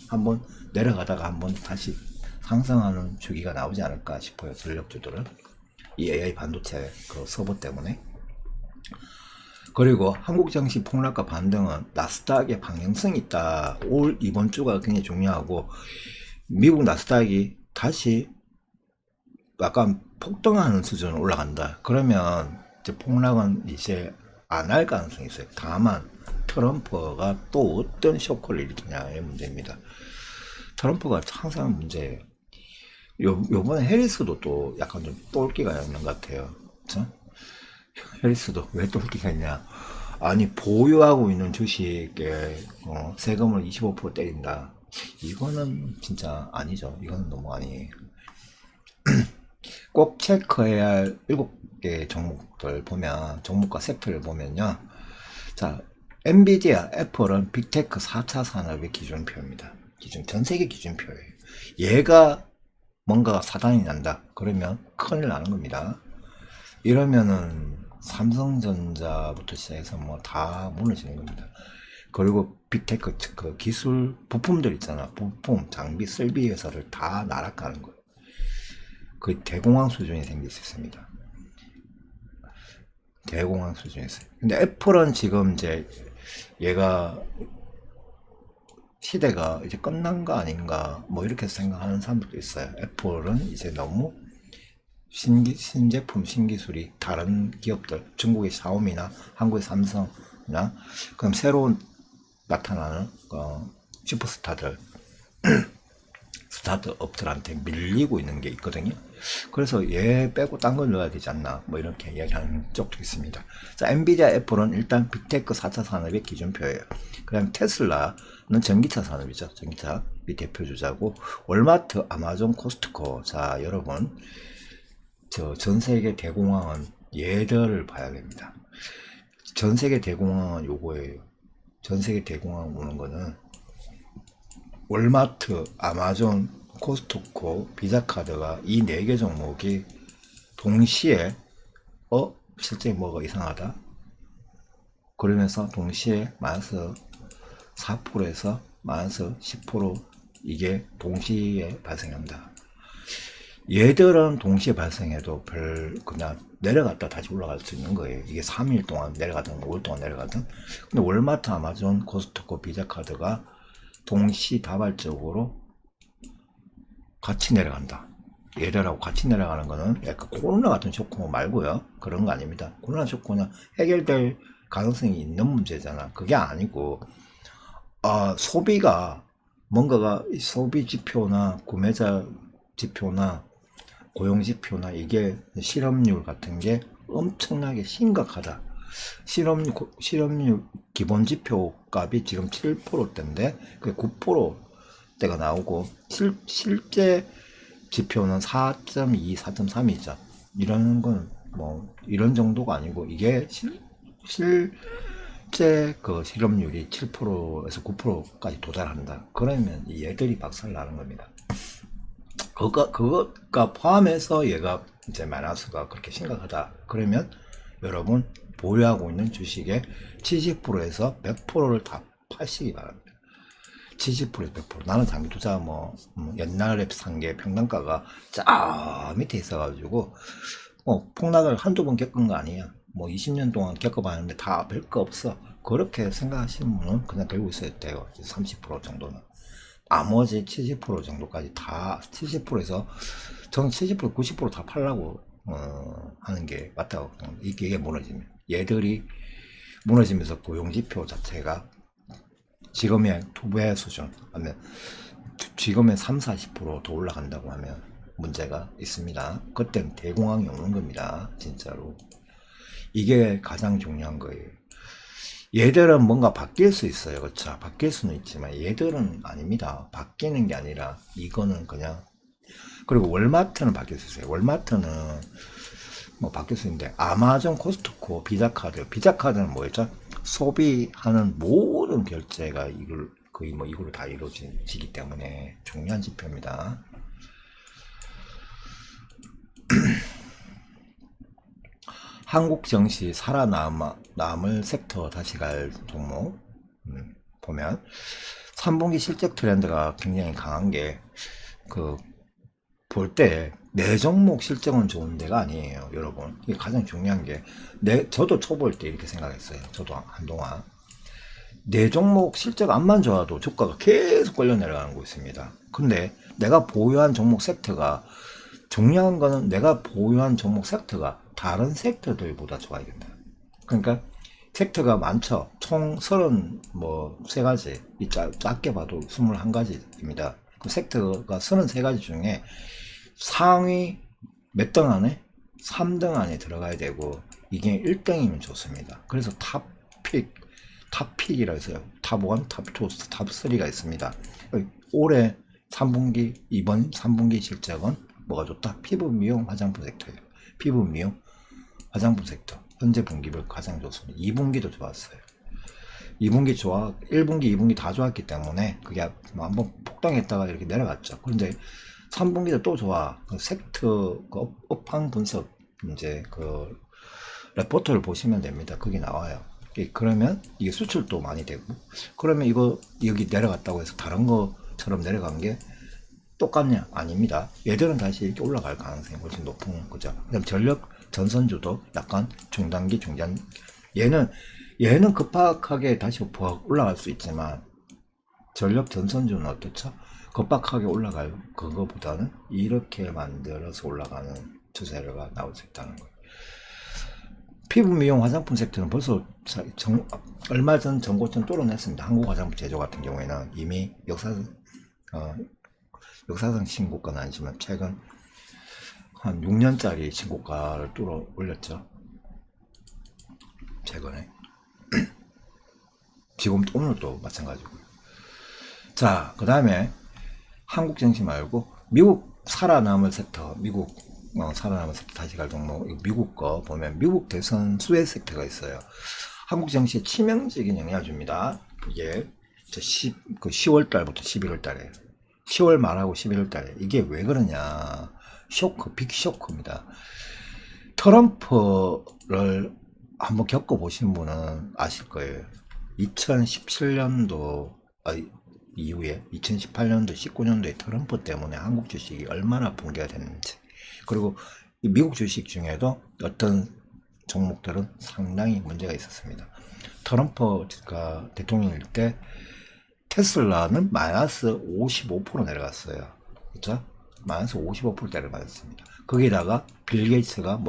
Speaker 1: 한번 내려가다가 한번 다시 상승하는 주기가 나오지 않을까 싶어요. 전력주들은 이 AI 반도체 그 서버 때문에 그리고 한국 증시 폭락과 반등은 나스닥의 방향성이 있다. 이번 주가 굉장히 중요하고, 미국 나스닥이 다시 약간 폭등하는 수준으로 올라간다. 그러면 이제 폭락은 이제 안 할 가능성이 있어요. 다만 트럼프가 또 어떤 쇼크를 일으키냐의 문제입니다. 트럼프가 항상 문제예요. 요번에 해리스도 또 약간 좀 똘끼가 있는 것 같아요. 그쵸? 해리스도 왜 똘끼가 있냐? 아니, 보유하고 있는 주식에 세금을 25% 때린다. 이거는 진짜 아니죠. 이거는 너무 아니에요. 꼭 체크해야 할 7개 종목들 보면, 종목과 섹터를 보면요. 자, 엔비디아, 애플은 빅테크 4차 산업의 기준표입니다. 전 세계 기준표예요. 얘가 뭔가 사단이 난다. 그러면 큰일 나는 겁니다. 이러면은 삼성전자부터 시작해서 뭐 다 무너지는 겁니다. 그리고 빅테크 그 기술 부품들 있잖아. 부품, 장비, 설비 회사를 다 날아가는 거예요. 그 대공황 수준이 생길 수 있습니다. 대공황 수준에서. 근데 애플은 지금 이제 얘가 시대가 이제 끝난 거 아닌가 뭐 이렇게 생각하는 사람들도 있어요. 애플은 이제 너무 신제품, 신기술이 다른 기업들, 중국의 샤오미나 한국의 삼성이나 그럼 새로운 나타나는 슈퍼스타들, 스타트업들한테 밀리고 있는 게 있거든요. 그래서 얘 빼고 딴 걸 넣어야 되지 않나 뭐 이렇게 이야기하는 쪽도 있습니다. 자, 엔비디아, 애플은 일단 빅테크 4차 산업의 기준표예요. 그 다음 테슬라는 전기차 산업이죠. 전기차 이 대표 주자고, 월마트, 아마존, 코스트코. 자, 여러분, 저 전 세계 대공황은 얘들을 봐야 됩니다. 전 세계 대공황은 요거예요. 전 세계 대공황 오는 거는 월마트, 아마존, 코스트코, 비자카드가 이 4개 종목이 동시에 실제 뭐가 이상하다 그러면서 동시에 마이너스 4%에서 마이너스 10% 이게 동시에 발생한다. 얘들은 동시에 발생해도 그냥 내려갔다 다시 올라갈 수 있는 거예요. 이게 3일 동안 내려가든 5일 동안 내려가든. 근데 월마트, 아마존, 코스트코, 비자카드가 동시다발적으로 같이 내려간다. 얘들하고 같이 내려가는 거는 약간 코로나 같은 쇼크 말고요. 그런 거 아닙니다. 코로나 쇼크는 해결될 가능성이 있는 문제잖아. 그게 아니고, 소비가, 뭔가가 소비 지표나 구매자 지표나 고용 지표나 이게 실업률 같은 게 엄청나게 심각하다. 실업률 기본 지표 값이 지금 7%대인데 그게 9%대가 나오고 실제 지표는 4.2, 4.3이죠. 이런 건 뭐 이런 정도가 아니고 이게 실제 그 실업률이 7%에서 9%까지 도달한다. 그러면 얘들이 박살 나는 겁니다. 그것과 포함해서 얘가 이제 마이너스가 그렇게 심각하다. 그러면 여러분 보유하고 있는 주식의 70%에서 100%를 다 파시기 바랍니다. 70%에서 100%. 나는 장기 투자 옛날에 산 게 평단가가 저 밑에 있어가지고 폭락을 한두 번 겪은 거 아니야. 20년 동안 겪어봤는데 다 별거 없어. 그렇게 생각하시는 분은 그냥 들고 있어야 돼요. 30% 정도는. 나머지 70% 정도까지 다 70%에서 저는 70% 90% 다 팔라고 하는 게 맞다고. 이게 무너지면 얘들이 무너지면서 고용지표 자체가 지금의 2배 수준 하면 지금의 30-40%더 올라간다고 하면 문제가 있습니다. 그때는 대공황이 오는 겁니다. 진짜로. 이게 가장 중요한 거예요. 얘들은 뭔가 바뀔 수 있어요. 그렇죠? 바뀔 수는 있지만 얘들은 아닙니다. 바뀌는 게 아니라 이거는 그냥. 그리고 월마트는 바뀔 수 있어요. 월마트는 바뀔 수 있는데 아마존, 코스트코, 비자카드는 뭐였죠? 소비하는 모든 결제가 거의 이걸로 다 이루어지기 때문에 중요한 지표입니다. 한국 증시 살아남을 섹터 다시 갈 종목 보면 3분기 실적 트렌드가 굉장히 강한 게 볼 때 내 종목 실적은 좋은 데가 아니에요, 여러분. 이게 가장 중요한 게, 저도 초보일 때 이렇게 생각했어요. 저도 한동안. 내 종목 실적 안만 좋아도 주가가 계속 끌려 내려가는 거 있습니다. 근데 내가 보유한 종목 섹터가, 중요한 거는 내가 보유한 종목 섹터가 다른 섹터들보다 좋아야 된다. 그러니까 섹터가 많죠. 총 33가지, 작게 봐도 21가지입니다. 그 섹터가 33가지 중에 상위 몇 등 안에? 3등 안에 들어가야 되고, 이게 1등이면 좋습니다. 그래서 탑픽이라 해서요. 탑1, 탑2, 탑3가 있습니다. 올해 3분기, 이번 3분기 실적은 뭐가 좋다? 피부 미용 화장품 섹터예요. 피부 미용 화장품 섹터. 현재 분기별 가장 좋습니다. 2분기도 좋았어요. 2분기 1분기, 2분기 다 좋았기 때문에 그게 뭐 한번 폭등했다가 이렇게 내려갔죠. 그런데 3분기도 또 좋아. 그 섹터, 그 업황 분석, 이제 그 레포트를 보시면 됩니다. 거기 나와요. 그러면 이게 수출도 많이 되고, 그러면 이거 여기 내려갔다고 해서 다른 거처럼 내려간 게 똑같냐? 아닙니다. 얘들은 다시 이렇게 올라갈 가능성이 훨씬 높은 거죠. 그다음 전력 전선주도 약간 중단기, 중단. 얘는 급박하게 다시 올라갈 수 있지만, 전력 전선주는 어떻죠? 급박하게 올라갈 그거보다는 이렇게 만들어서 올라가는 추세가 나올 수 있다는 거예요. 피부 미용 화장품 섹터는 벌써 얼마 전 전고점 뚫어냈습니다. 한국 화장품 제조 같은 경우에는 이미 역사상 신고가는 아니지만 최근 한 6년짜리 신고가를 뚫어 올렸죠. 최근에. 지금 오늘도 마찬가지고요. 자, 그 다음에 한국 증시 말고 미국 살아남을 섹터, 살아남을 섹터 다시 갈 종목, 미국 거 보면 미국 대선 수혜 섹터가 있어요. 한국 증시에 치명적인 영향을 줍니다. 이게 10월 달부터 11월 달에, 10월 말하고 11월 달에. 이게 왜 그러냐? 빅 쇼크입니다. 트럼프를 한번 겪어보신 분은 아실 거예요. 2017년도 이후에 2018년도, 19년도에 트럼프 때문에 한국 주식이 얼마나 붕괴가 됐는지, 그리고 미국 주식 중에도 어떤 종목들은 상당히 문제가 있었습니다. 트럼프가 대통령일 때 테슬라는 마이너스 55% 내려갔어요. 그렇죠? 마이너스 55% 내려갔습니다. 거기다가 빌 게이츠가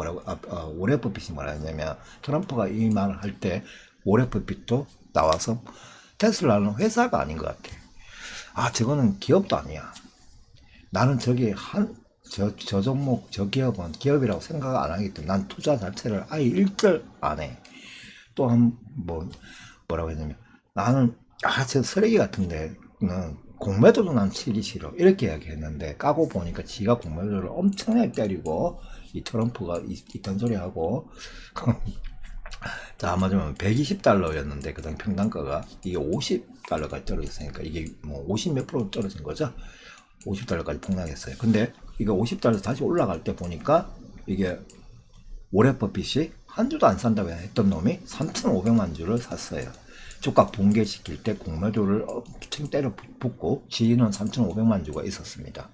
Speaker 1: 워렌 버핏이 뭐라 했냐면, 트럼프가 이 말을 할 때 워렌 버핏도 나와서 테슬라는 회사가 아닌 것 같아. 저거는 기업도 아니야. 나는 저 종목, 저 기업은 기업이라고 생각 안 하기 때문에 난 투자 자체를 아예 일절 안 해. 또 뭐라고 했냐면, 나는, 저 쓰레기 같은데, 공매도도 난 치기 싫어. 이렇게 이야기했는데, 까고 보니까 지가 공매도를 엄청나게 때리고, 이 트럼프가 이딴 소리 하고, 자, 아마존은 120달러였는데, 그 당 평단가가 이게 50달러까지 떨어졌으니까, 이게 뭐 50 몇 프로 떨어진 거죠? 50달러까지 폭락했어요. 근데 이거 50달러 다시 올라갈 때 보니까, 이게 워렌 버핏이 한 주도 안 산다고 했던 놈이 3,500만 주를 샀어요. 주가 붕괴시킬 때 공매도를 엄청 때려 붓고 지인은 3,500만 주가 있었습니다.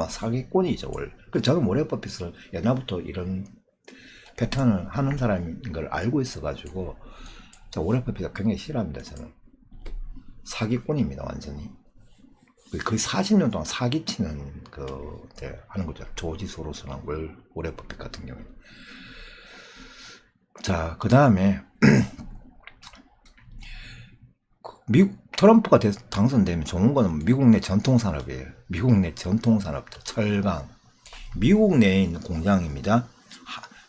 Speaker 1: 사기꾼이죠, 원래. 저는 워렌 버핏을 옛날부터 이런 패턴을 하는 사람인 걸 알고 있어가지고, 워렌 버핏을 굉장히 싫어합니다. 저는 사기꾼입니다, 완전히. 거의 40년 동안 사기치는 하는 거죠. 조지 소로스나 워렌 버핏 같은 경우에. 자, 그 다음에 미국 트럼프가 당선되면 좋은 거는 미국 내 전통산업이에요. 미국 내 전통산업들, 철강, 미국 내에 있는 공장입니다.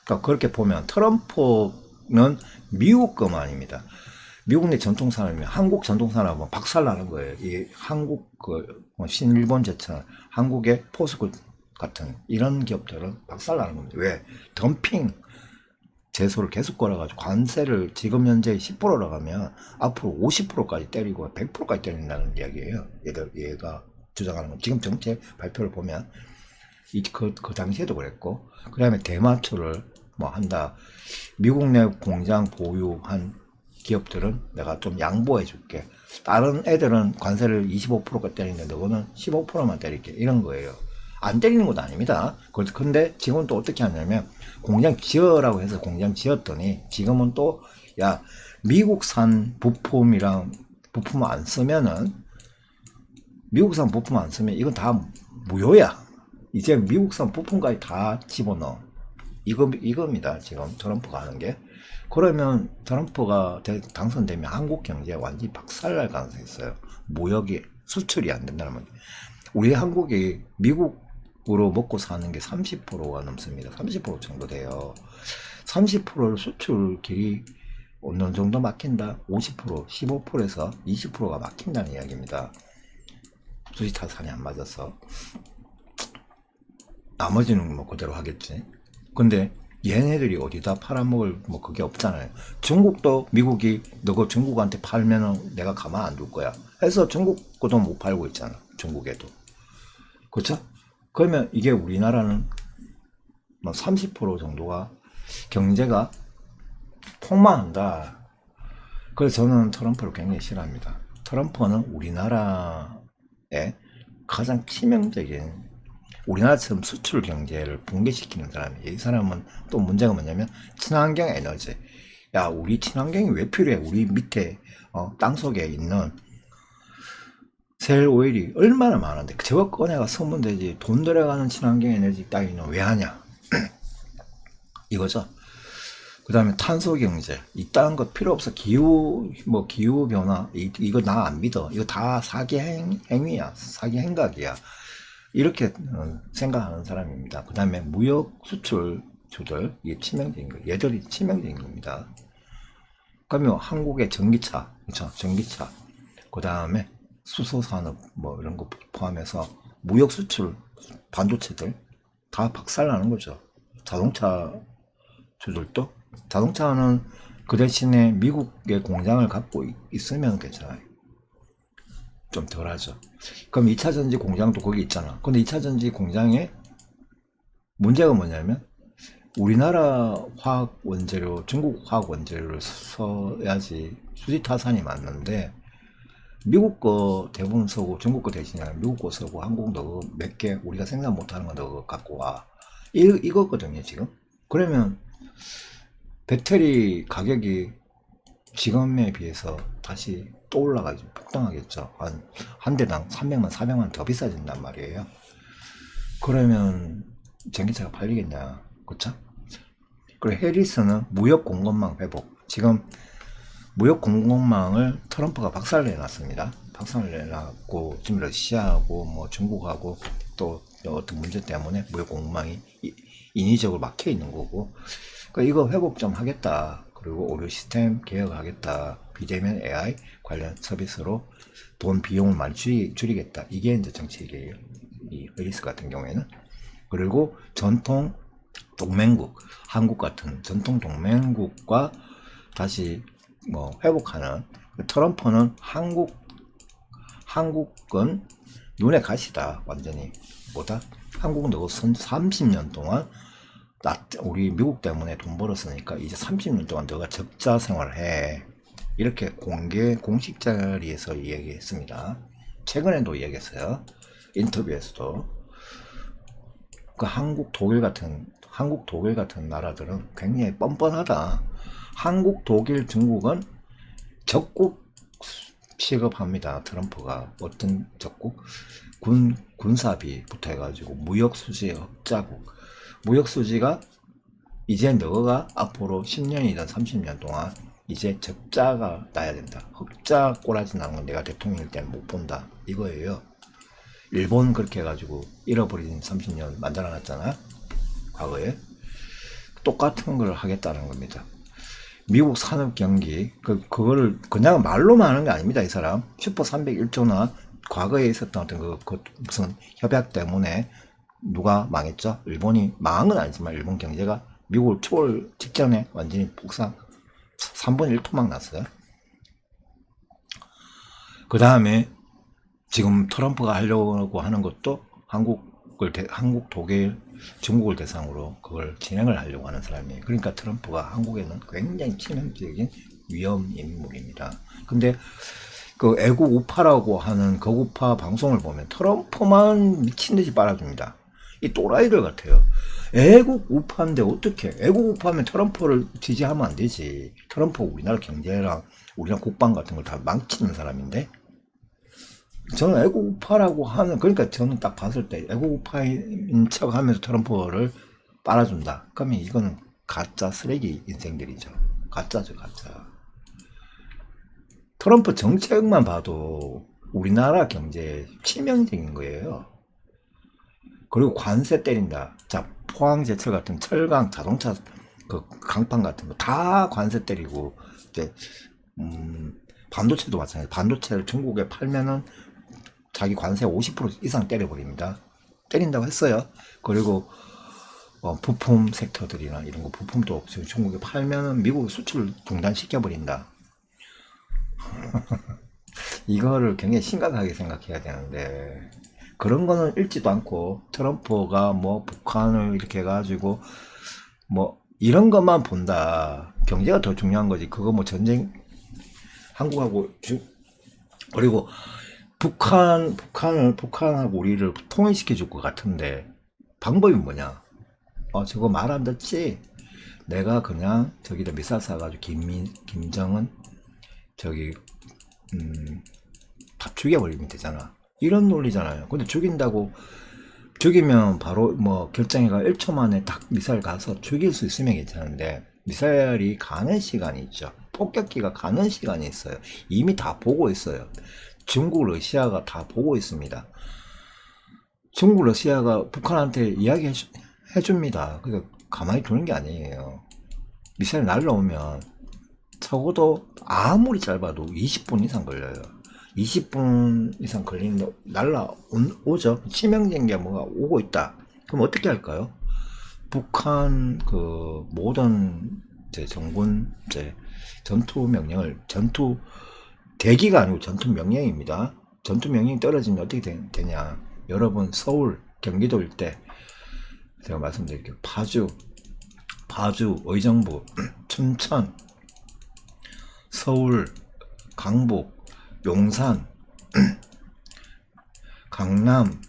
Speaker 1: 그러니까 그렇게 보면 트럼프는 미국 것만 아닙니다. 미국 내 전통산업이면 한국 전통산업은 박살나는 거예요. 이 한국 신일본 제철, 한국의 포스코 같은 이런 기업들은 박살나는 겁니다. 왜? 덤핑 제소를 계속 걸어가지고 관세를 지금 현재 10%라고 하면 앞으로 50%까지 때리고 100%까지 때린다는 이야기예요. 얘가 주장하는 건. 지금 정책 발표를 보면 그 당시에도 그랬고, 그 다음에 대마초를 한다. 미국 내 공장 보유한 기업들은 내가 좀 양보해 줄게. 다른 애들은 관세를 25%까지 때리는데 너는 15%만 때릴게. 이런 거예요. 안 때리는 것도 아닙니다. 근데 지금은 또 어떻게 하냐면 공장 지어라고 해서 공장 지었더니 지금은 또 야 미국산 부품이랑 부품 안 쓰면은 미국산 부품 안 쓰면 이건 다 무효야. 이제 미국산 부품까지 다 집어넣어. 이겁니다. 지금 트럼프가 하는 게. 그러면 트럼프가 당선되면 한국 경제 완전히 박살날 가능성이 있어요. 무역이 수출이 안 된다는 말. 우리 한국이 미국으로 먹고 사는 게 30%가 넘습니다. 30% 정도 돼요. 30%를 수출 길이 어느 정도 막힌다? 50%, 15%에서 20%가 막힌다는 이야기입니다. 수지타산이 안 맞아서. 나머지는 뭐 그대로 하겠지. 근데 얘네들이 어디다 팔아먹을 뭐 그게 없잖아요. 중국도 미국이 너가 중국한테 팔면은 내가 가만 안 둘 거야 해서 중국 것도 못 팔고 있잖아. 중국에도. 그렇죠? 그러면 이게 우리나라는 뭐 30% 정도가 경제가 폭망한다. 그래서 저는 트럼프를 굉장히 싫어합니다. 트럼프는 우리나라의 가장 치명적인, 우리나라처럼 수출 경제를 붕괴시키는 사람이에요. 이 사람은 또 문제가 뭐냐면 친환경 에너지. 야, 우리 친환경이 왜 필요해? 우리 밑에 땅속에 있는 셀 오일이 얼마나 많은데 저거 꺼내가 쓰면 되지. 돈 들어가는 친환경 에너지 따위는 왜 하냐? 이거죠. 그 다음에 탄소 경제. 이딴 것 필요 없어. 기후 변화. 이거 나 안 믿어. 이거 다 사기 행위야. 사기 행각이야. 이렇게 생각하는 사람입니다. 그 다음에 무역 수출주들, 이게 치명적인 거, 얘들이 치명적인 겁니다. 그러면 한국의 전기차, 그렇죠? 전기차, 그 다음에 수소산업, 뭐 이런 거 포함해서 무역 수출 반도체들 다 박살나는 거죠. 자동차 주들도, 자동차는 그 대신에 미국의 공장을 갖고 있으면 괜찮아요. 좀 덜하죠. 그럼 2차전지 공장도 거기 있잖아. 근데 2차전지 공장에 문제가 뭐냐면 우리나라 화학 원재료, 중국 화학 원재료를 써야지 수지타산이 맞는데 미국 거 대부분 쓰고 중국 거 대신에 미국 거 쓰고 한국 너 몇 개 우리가 생산 못하는 거 너 갖고 와. 이거거든요 지금. 그러면 배터리 가격이 지금에 비해서 다시 또 올라가죠. 폭등하겠죠. 한 대당 300만, 400만 더 비싸진단 말이에요. 그러면 전기차가 팔리겠냐. 그쵸? 그리고 해리스는 무역 공급망 회복. 지금 무역 공급망을 트럼프가 박살내 놨습니다. 박살내 놨고, 지금 러시아하고 뭐 중국하고 또 어떤 문제 때문에 무역 공급망이 인위적으로 막혀 있는 거고, 그러니까 이거 회복 좀 하겠다. 그리고 오류 시스템 개혁하겠다. 비대면 AI 관련 서비스로 돈 비용을 많이 줄이겠다. 이게 이제 정책이에요. 이 해리스 같은 경우에는. 그리고 전통 동맹국, 한국 같은 전통 동맹국과 다시 뭐 회복하는. 트럼프는 한국은 눈에 가시다. 완전히. 뭐다? 한국은 너 30년 동안 우리 미국 때문에 돈 벌었으니까 이제 30년 동안 너가 적자 생활을 해. 이렇게 공식 자리에서 이야기했습니다. 최근에도 얘기했어요. 인터뷰에서도. 그 한국, 독일 같은 나라들은 굉장히 뻔뻔하다. 한국, 독일, 중국은 적국 취급합니다. 트럼프가. 어떤 적국? 군사비부터 해가지고 무역수지 흑자국. 무역수지가 이제 너가 앞으로 10년이든 30년 동안 이제 적자가 나야 된다. 흑자 꼬라지 나는 건 내가 대통령일 때는 못 본다. 이거예요. 일본 그렇게 해가지고 잃어버린 30년 만들어놨잖아. 과거에. 똑같은 걸 하겠다는 겁니다. 미국 산업 경기, 그거를 그냥 말로만 하는 게 아닙니다. 이 사람. 슈퍼 301조나 과거에 있었던 어떤 무슨 협약 때문에 누가 망했죠? 일본이 망한 건 아니지만 일본 경제가 미국을 초월 직전에 완전히 폭삭 3분의 1토막 났어요. 그 다음에 지금 트럼프가 하려고 하는 것도 한국, 독일, 중국을 대상으로 그걸 진행을 하려고 하는 사람이에요. 그러니까 트럼프가 한국에는 굉장히 치명적인 위험 인물입니다. 근데 그 애국 우파라고 하는 거구파 방송을 보면 트럼프만 미친 듯이 빨아줍니다. 이 또라이들 같아요. 애국 우파인데 어떻게 애국 우파면 트럼프를 지지하면 안 되지. 트럼프 우리나라 경제랑 우리나라 국방 같은 걸 다 망치는 사람인데 저는 애국 우파라고 하는 그러니까 저는 딱 봤을 때 애국 우파인 척 하면서 트럼프를 빨아준다. 그러면 이거는 가짜 쓰레기 인생들이죠. 가짜죠, 가짜. 트럼프 정책만 봐도 우리나라 경제에 치명적인 거예요. 그리고 관세 때린다. 자, 포항제철 같은 철강, 자동차 그 강판 같은 거 다 관세 때리고 이제 반도체도 마찬가지. 반도체를 중국에 팔면은 자기 관세 50% 이상 때려버립니다. 때린다고 했어요. 그리고 부품 섹터들이나 이런 거 부품도 지금 중국에 팔면은 미국 수출 중단시켜버린다. 이거를 굉장히 심각하게 생각해야 되는데 그런 거는 읽지도 않고 트럼프가 뭐 북한을 이렇게 해가지고 뭐 이런 것만 본다. 경제가 더 중요한 거지. 그거 뭐 전쟁 한국하고 그리고 북한하고 우리를 통일시켜 줄 것 같은데 방법이 뭐냐? 저거 말 안 듣지? 내가 그냥 저기다 미사일 쏴가지고 김정은 저기 다 죽여버리면 되잖아. 이런 논리잖아요. 근데 죽이면 바로 뭐 결정해가 1초 만에 딱 미사일 가서 죽일 수 있으면 괜찮은데 미사일이 가는 시간이 있죠. 폭격기가 가는 시간이 있어요. 이미 다 보고 있어요. 중국, 러시아가 다 보고 있습니다. 중국, 러시아가 북한한테 이야기 해줍니다. 그러니까 가만히 두는 게 아니에요. 미사일 날라오면 적어도 아무리 짧아도 20분 이상 걸려요. 20분 이상 걸리는데 날라오죠. 치명적인 게 뭐가 오고 있다. 그럼 어떻게 할까요? 북한 그 모든 정군 전투 명령을 전투 대기가 아니고 전투 명령입니다. 전투 명령이 떨어지면 어떻게 되냐? 여러분 서울 경기도 일대 제가 말씀드릴게요. 파주 의정부 춘천 서울 강북 용산 강남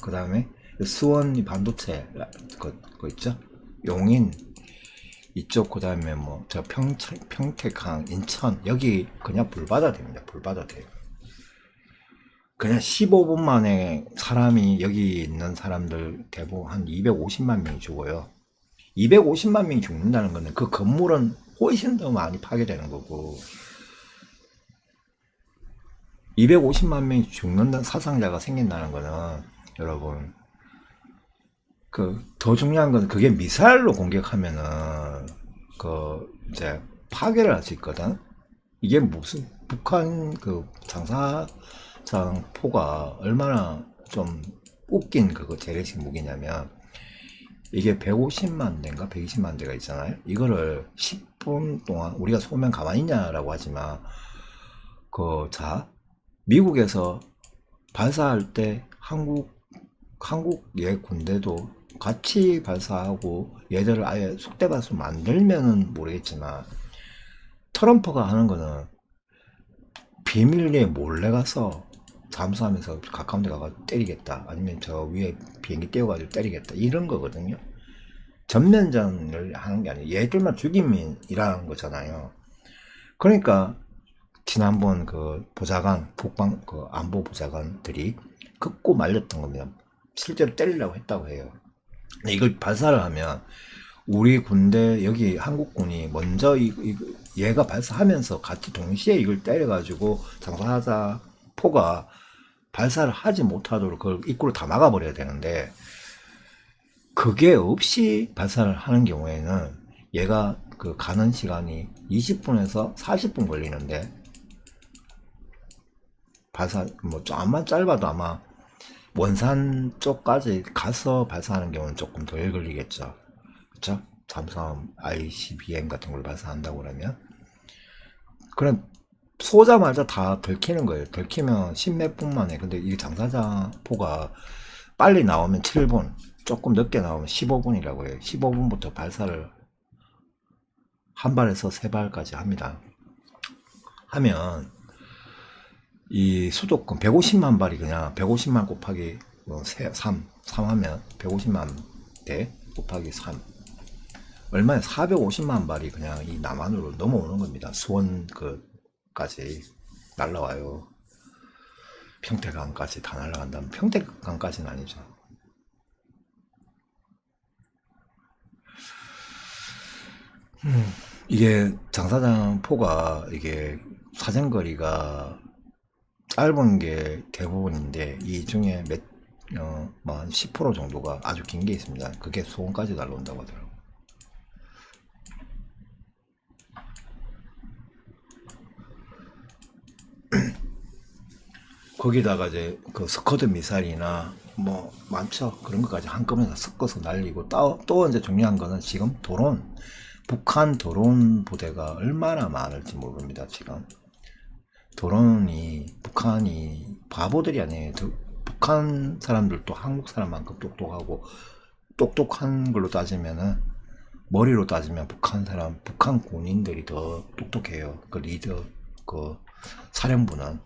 Speaker 1: 그 다음에 수원 반도체 그 있죠 용인 이쪽 그 다음에 뭐 저 평택항 인천 여기 그냥 불바다 됩니다. 불바다 돼요. 그냥 15분 만에 사람이 여기 있는 사람들 대부분 한 250만 명이 죽어요. 250만 명이 죽는다는 거는 그 건물은 훨씬 더 많이 파괴되는 거고 250만 명이 죽는다는 사상자가 생긴다는 거는 여러분 그 더 중요한 건 그게 미사일로 공격하면은 그 이제 파괴를 할 수 있거든. 이게 무슨 북한 그 장사장 포가 얼마나 좀 웃긴 그거 재래식 무기냐면 이게 150만 대인가 120만 대가 있잖아요. 이거를 10분 동안 우리가 소면 가만히 있냐라고 하지만 미국에서 발사할 때 한국의 군대도 같이 발사하고 얘들을 아예 속대발수 만들면은 모르겠지만 트럼프가 하는 거는 비밀리에 몰래 가서 잠수하면서 가까운 데 가서 때리겠다. 아니면 저 위에 비행기 띄워가지고 때리겠다. 이런 거거든요. 전면전을 하는 게 아니에요. 얘들만 죽임이라는 거잖아요. 그러니까 지난번 그 보좌관, 그 안보 보좌관들이 극구 말렸던 겁니다. 실제로 때리려고 했다고 해요. 근데 이걸 발사를 하면 우리 군대 여기 한국군이 먼저 얘가 발사하면서 같이 동시에 이걸 때려가지고 장사하자 포가 발사를 하지 못하도록 그걸 입구를 다 막아버려야 되는데 그게 없이 발사를 하는 경우에는 얘가 그 가는 시간이 20분에서 40분 걸리는데 발사 뭐 좀만 짧아도 아마 원산 쪽까지 가서 발사하는 경우는 조금 덜 걸리겠죠. 그렇죠? 잠수함 ICBM 같은 걸 발사한다고 그러면 그럼 쏘자마자 다 들키는 거예요. 들키면 10몇 분 만에. 근데 이 장사자포가 빨리 나오면 7분, 조금 늦게 나오면 15분이라고 해요. 15분부터 발사를 한 발에서 세 발까지 합니다. 하면 이 수도권 150만 발이 그냥 150만 곱하기 3 하면 150만 대 곱하기 3. 얼마에 450만 발이 그냥 이 남한으로 넘어오는 겁니다. 수원 까지 날라와요. 평택강까지 다 날라간다면 평택강까지는 아니죠. 이게 장사장 포가 이게 사정거리가 짧은 게 대부분인데 이 중에 한 10% 정도가 아주 긴 게 있습니다. 그게 수원까지 날라온다고 하더라고요. 거기다가 이제 그 스커드 미사일이나 뭐 많죠. 그런 것까지 한꺼번에 섞어서 날리고 또 이제 중요한 거는 지금 드론, 북한 드론 부대가 얼마나 많을지 모릅니다. 지금 드론이 북한이 바보들이 아니에요. 북한 사람들도 한국 사람만큼 똑똑하고 똑똑한 걸로 따지면은 머리로 따지면 북한 군인들이 더 똑똑해요. 그 리더 그 사령부는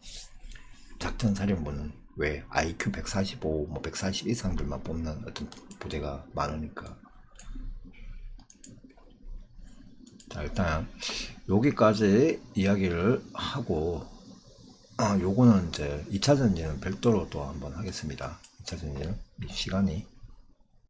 Speaker 1: 작전 사령부는 왜 IQ 145, 뭐 140 이상들만 뽑는 어떤 부대가 많으니까. 자, 일단 여기까지 이야기를 하고 요거는 이제 2차 전지는 별도로 또 한번 하겠습니다. 2차 전지는 시간이